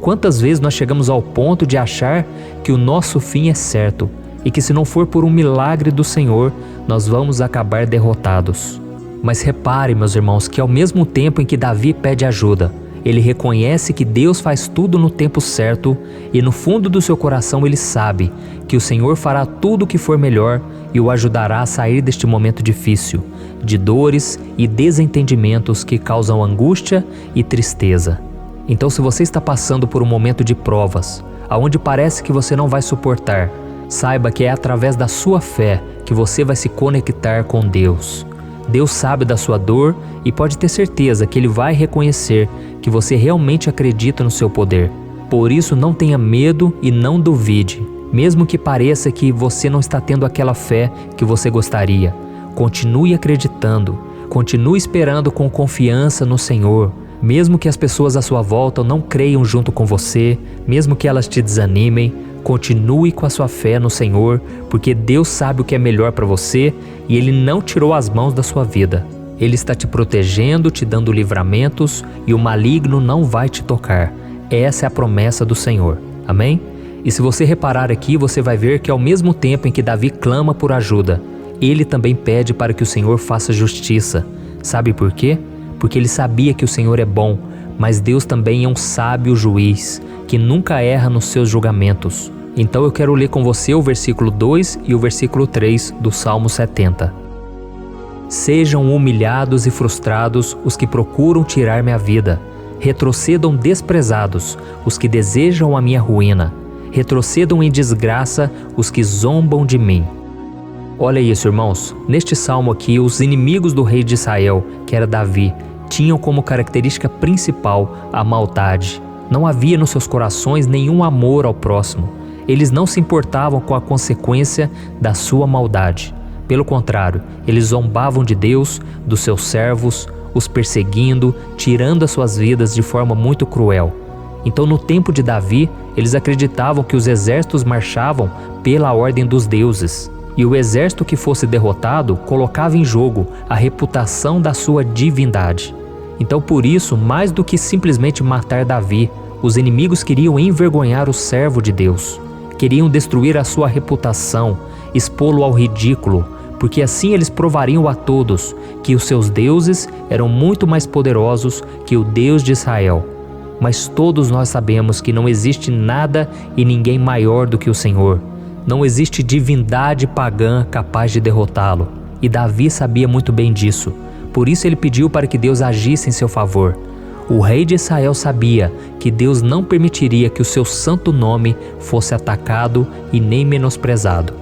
Quantas vezes nós chegamos ao ponto de achar que o nosso fim é certo e que se não for por um milagre do Senhor, nós vamos acabar derrotados. Mas repare, meus irmãos, que ao mesmo tempo em que Davi pede ajuda, ele reconhece que Deus faz tudo no tempo certo e no fundo do seu coração ele sabe que o Senhor fará tudo o que for melhor e o ajudará a sair deste momento difícil, de dores e desentendimentos que causam angústia e tristeza. Então, se você está passando por um momento de provas, aonde parece que você não vai suportar, saiba que é através da sua fé que você vai se conectar com Deus. Deus sabe da sua dor e pode ter certeza que Ele vai reconhecer que você realmente acredita no seu poder. Por isso, não tenha medo e não duvide, mesmo que pareça que você não está tendo aquela fé que você gostaria. Continue acreditando, continue esperando com confiança no Senhor. Mesmo que as pessoas à sua volta não creiam junto com você, mesmo que elas te desanimem, continue com a sua fé no Senhor, porque Deus sabe o que é melhor para você e Ele não tirou as mãos da sua vida. Ele está te protegendo, te dando livramentos e o maligno não vai te tocar. Essa é a promessa do Senhor. Amém? E se você reparar aqui, você vai ver que ao mesmo tempo em que Davi clama por ajuda, ele também pede para que o Senhor faça justiça. Sabe por quê? Porque ele sabia que o Senhor é bom, mas Deus também é um sábio juiz, que nunca erra nos seus julgamentos. Então eu quero ler com você o versículo 2 e o versículo 3 do Salmo 70. Sejam humilhados e frustrados os que procuram tirar minha vida. Retrocedam desprezados os que desejam a minha ruína. Retrocedam em desgraça os que zombam de mim. Olha isso, irmãos. Neste salmo aqui, os inimigos do rei de Israel, que era Davi, tinham como característica principal a maldade. Não havia nos seus corações nenhum amor ao próximo. Eles não se importavam com a consequência da sua maldade. Pelo contrário, eles zombavam de Deus, dos seus servos, os perseguindo, tirando as suas vidas de forma muito cruel. Então, no tempo de Davi, eles acreditavam que os exércitos marchavam pela ordem dos deuses. E o exército que fosse derrotado colocava em jogo a reputação da sua divindade. Então, por isso, mais do que simplesmente matar Davi, os inimigos queriam envergonhar o servo de Deus. Queriam destruir a sua reputação, expô-lo ao ridículo, porque assim eles provariam a todos que os seus deuses eram muito mais poderosos que o Deus de Israel. Mas todos nós sabemos que não existe nada e ninguém maior do que o Senhor. Não existe divindade pagã capaz de derrotá-lo. E Davi sabia muito bem disso. Por isso ele pediu para que Deus agisse em seu favor. O rei de Israel sabia que Deus não permitiria que o seu santo nome fosse atacado e nem menosprezado.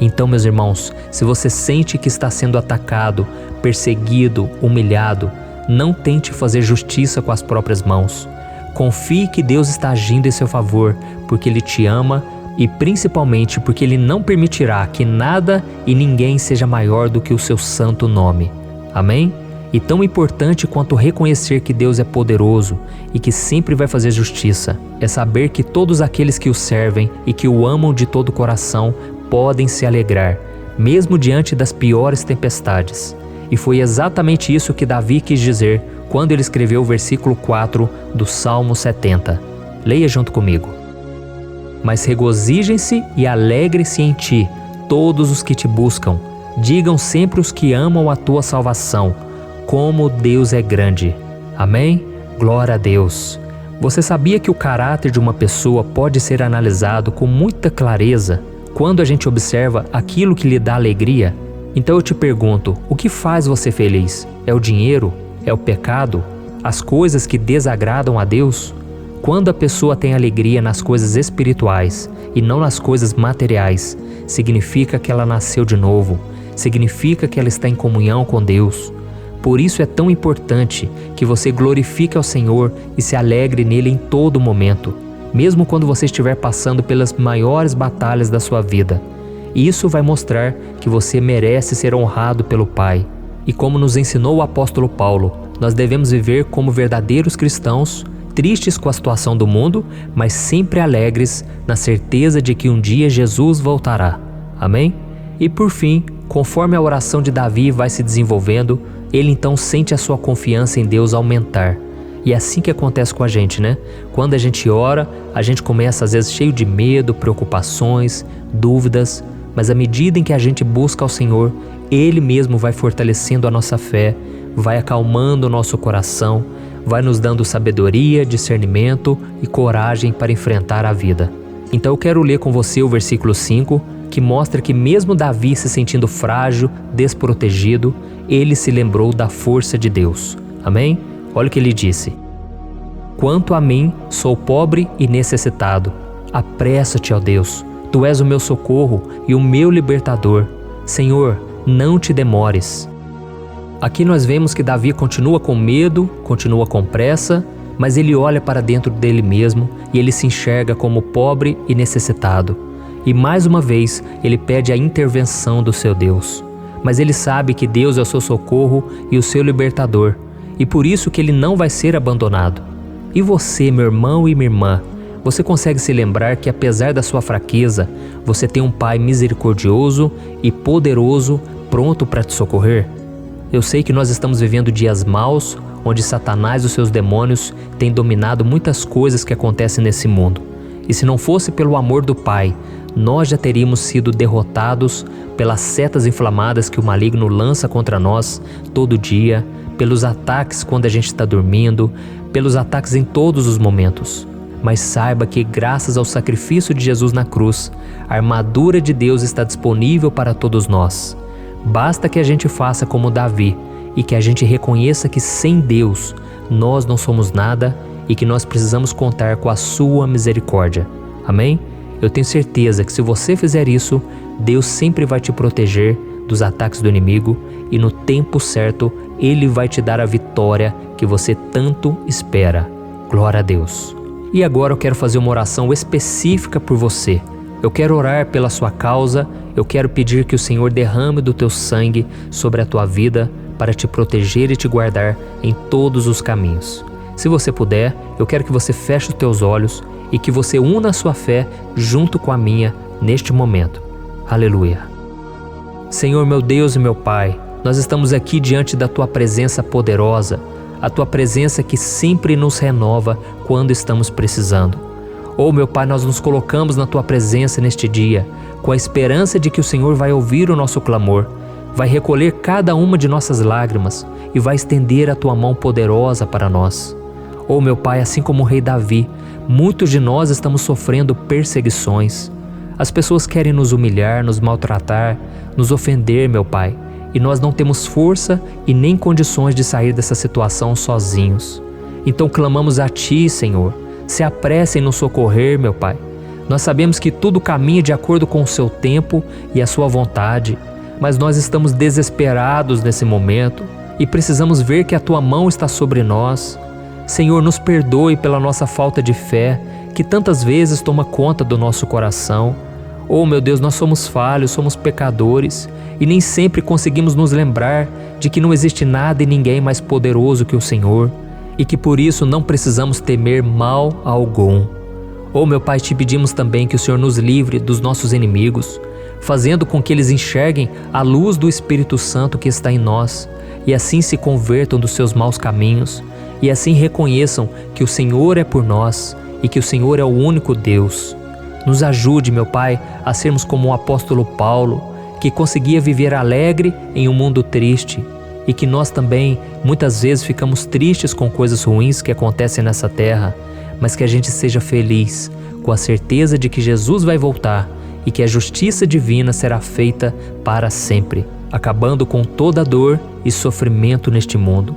Então, meus irmãos, se você sente que está sendo atacado, perseguido, humilhado, não tente fazer justiça com as próprias mãos. Confie que Deus está agindo em seu favor, porque Ele te ama e principalmente porque Ele não permitirá que nada e ninguém seja maior do que o seu santo nome. Amém? E tão importante quanto reconhecer que Deus é poderoso e que sempre vai fazer justiça, é saber que todos aqueles que o servem e que o amam de todo o coração podem se alegrar, mesmo diante das piores tempestades. E foi exatamente isso que Davi quis dizer quando ele escreveu o versículo 4 do Salmo 70. Leia junto comigo. Mas regozijem-se e alegrem-se em ti, todos os que te buscam. Digam sempre os que amam a tua salvação, como Deus é grande. Amém? Glória a Deus. Você sabia que o caráter de uma pessoa pode ser analisado com muita clareza quando a gente observa aquilo que lhe dá alegria? Então eu te pergunto, o que faz você feliz? É o dinheiro? É o pecado? As coisas que desagradam a Deus? Quando a pessoa tem alegria nas coisas espirituais e não nas coisas materiais, significa que ela nasceu de novo, significa que ela está em comunhão com Deus. Por isso é tão importante que você glorifique ao Senhor e se alegre nele em todo momento, mesmo quando você estiver passando pelas maiores batalhas da sua vida. Isso vai mostrar que você merece ser honrado pelo Pai. E como nos ensinou o apóstolo Paulo, nós devemos viver como verdadeiros cristãos, tristes com a situação do mundo, mas sempre alegres na certeza de que um dia Jesus voltará. Amém? E por fim, conforme a oração de Davi vai se desenvolvendo, ele então sente a sua confiança em Deus aumentar. E é assim que acontece com a gente, né? Quando a gente ora, a gente começa às vezes cheio de medo, preocupações, dúvidas, mas à medida em que a gente busca ao Senhor, Ele mesmo vai fortalecendo a nossa fé, vai acalmando o nosso coração, vai nos dando sabedoria, discernimento e coragem para enfrentar a vida. Então eu quero ler com você o versículo 5, que mostra que mesmo Davi se sentindo frágil, desprotegido, ele se lembrou da força de Deus. Amém? Olha o que ele disse: quanto a mim, sou pobre e necessitado. Apressa-te, ó Deus, Tu és o meu socorro e o meu libertador. Senhor, não te demores. Aqui nós vemos que Davi continua com medo, continua com pressa, mas ele olha para dentro dele mesmo e ele se enxerga como pobre e necessitado. E mais uma vez ele pede a intervenção do seu Deus. Mas ele sabe que Deus é o seu socorro e o seu libertador, e por isso que ele não vai ser abandonado. E você, meu irmão e minha irmã, você consegue se lembrar que apesar da sua fraqueza, você tem um Pai misericordioso e poderoso pronto para te socorrer? Eu sei que nós estamos vivendo dias maus, onde Satanás e os seus demônios têm dominado muitas coisas que acontecem nesse mundo. E se não fosse pelo amor do Pai, nós já teríamos sido derrotados pelas setas inflamadas que o maligno lança contra nós todo dia, pelos ataques quando a gente está dormindo, pelos ataques em todos os momentos. Mas saiba que graças ao sacrifício de Jesus na cruz, a armadura de Deus está disponível para todos nós. Basta que a gente faça como Davi e que a gente reconheça que sem Deus nós não somos nada e que nós precisamos contar com a sua misericórdia. Amém? Eu tenho certeza que se você fizer isso, Deus sempre vai te proteger dos ataques do inimigo e no tempo certo Ele vai te dar a vitória que você tanto espera. Glória a Deus. E agora eu quero fazer uma oração específica por você. Eu quero orar pela sua causa, eu quero pedir que o Senhor derrame do teu sangue sobre a tua vida para te proteger e te guardar em todos os caminhos. Se você puder, eu quero que você feche os teus olhos e que você una a sua fé junto com a minha neste momento. Aleluia. Senhor, meu Deus e meu Pai, nós estamos aqui diante da Tua presença poderosa, a Tua presença que sempre nos renova quando estamos precisando. Oh, meu Pai, nós nos colocamos na Tua presença neste dia, com a esperança de que o Senhor vai ouvir o nosso clamor, vai recolher cada uma de nossas lágrimas e vai estender a Tua mão poderosa para nós. Oh, meu Pai, assim como o rei Davi, muitos de nós estamos sofrendo perseguições. As pessoas querem nos humilhar, nos maltratar, nos ofender, meu Pai, e nós não temos força e nem condições de sair dessa situação sozinhos. Então clamamos a Ti, Senhor, se apresse em nos socorrer, meu Pai. Nós sabemos que tudo caminha de acordo com o Seu tempo e a Sua vontade, mas nós estamos desesperados nesse momento e precisamos ver que a Tua mão está sobre nós. Senhor, nos perdoe pela nossa falta de fé, que tantas vezes toma conta do nosso coração. Oh, meu Deus, nós somos falhos, somos pecadores e nem sempre conseguimos nos lembrar de que não existe nada e ninguém mais poderoso que o Senhor e que por isso não precisamos temer mal algum. Oh, meu Pai, te pedimos também que o Senhor nos livre dos nossos inimigos, fazendo com que eles enxerguem a luz do Espírito Santo que está em nós e assim se convertam dos seus maus caminhos e assim reconheçam que o Senhor é por nós e que o Senhor é o único Deus. Nos ajude, meu Pai, a sermos como o apóstolo Paulo, que conseguia viver alegre em um mundo triste e que nós também muitas vezes ficamos tristes com coisas ruins que acontecem nessa terra, mas que a gente seja feliz com a certeza de que Jesus vai voltar e que a justiça divina será feita para sempre, acabando com toda dor e sofrimento neste mundo.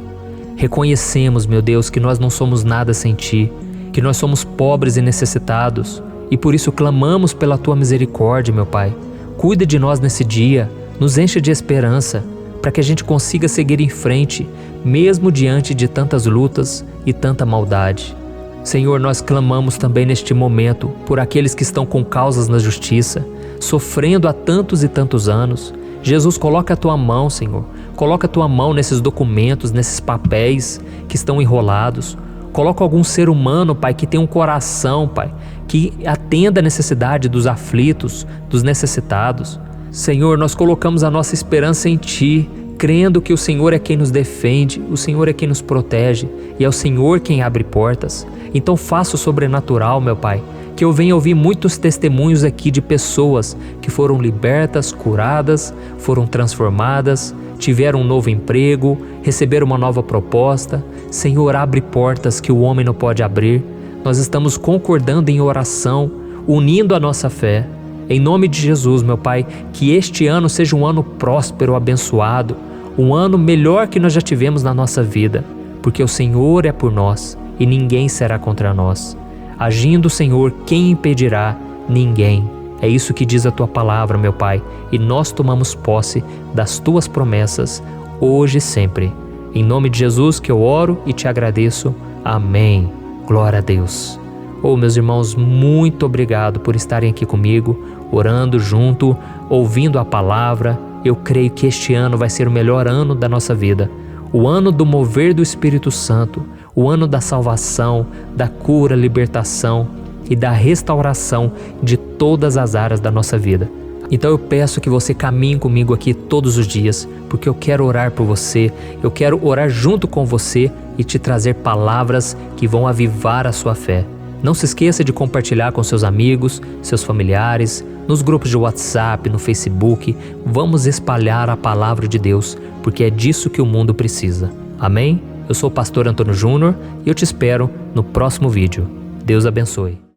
Reconhecemos, meu Deus, que nós não somos nada sem Ti, que nós somos pobres e necessitados, e por isso clamamos pela Tua misericórdia, meu Pai. Cuida de nós nesse dia, nos enche de esperança, para que a gente consiga seguir em frente, mesmo diante de tantas lutas e tanta maldade. Senhor, nós clamamos também neste momento por aqueles que estão com causas na justiça, sofrendo há tantos e tantos anos. Jesus, coloca a Tua mão, Senhor. Coloca a Tua mão nesses documentos, nesses papéis que estão enrolados. Coloca algum ser humano, Pai, que tem um coração, Pai, que atenda a necessidade dos aflitos, dos necessitados. Senhor, nós colocamos a nossa esperança em Ti, crendo que o Senhor é quem nos defende, o Senhor é quem nos protege e é o Senhor quem abre portas. Então faça o sobrenatural, meu Pai, que eu venha ouvir muitos testemunhos aqui de pessoas que foram libertas, curadas, foram transformadas, tiveram um novo emprego, receberam uma nova proposta. Senhor, abre portas que o homem não pode abrir. Nós estamos concordando em oração, unindo a nossa fé. Em nome de Jesus, meu Pai, que este ano seja um ano próspero, abençoado, um ano melhor que nós já tivemos na nossa vida, porque o Senhor é por nós e ninguém será contra nós. Agindo o Senhor, quem impedirá? Ninguém. É isso que diz a Tua palavra, meu Pai, e nós tomamos posse das Tuas promessas, hoje e sempre. Em nome de Jesus que eu oro e te agradeço. Amém. Glória a Deus. Meus irmãos, muito obrigado por estarem aqui comigo, orando junto, ouvindo a palavra. Eu creio que este ano vai ser o melhor ano da nossa vida. O ano do mover do Espírito Santo, o ano da salvação, da cura, libertação e da restauração de todas as áreas da nossa vida. Então eu peço que você caminhe comigo aqui todos os dias, porque eu quero orar por você, eu quero orar junto com você e te trazer palavras que vão avivar a sua fé. Não se esqueça de compartilhar com seus amigos, seus familiares, nos grupos de WhatsApp, no Facebook. Vamos espalhar a palavra de Deus, porque é disso que o mundo precisa. Amém? Eu sou o pastor Antônio Júnior e eu te espero no próximo vídeo. Deus abençoe.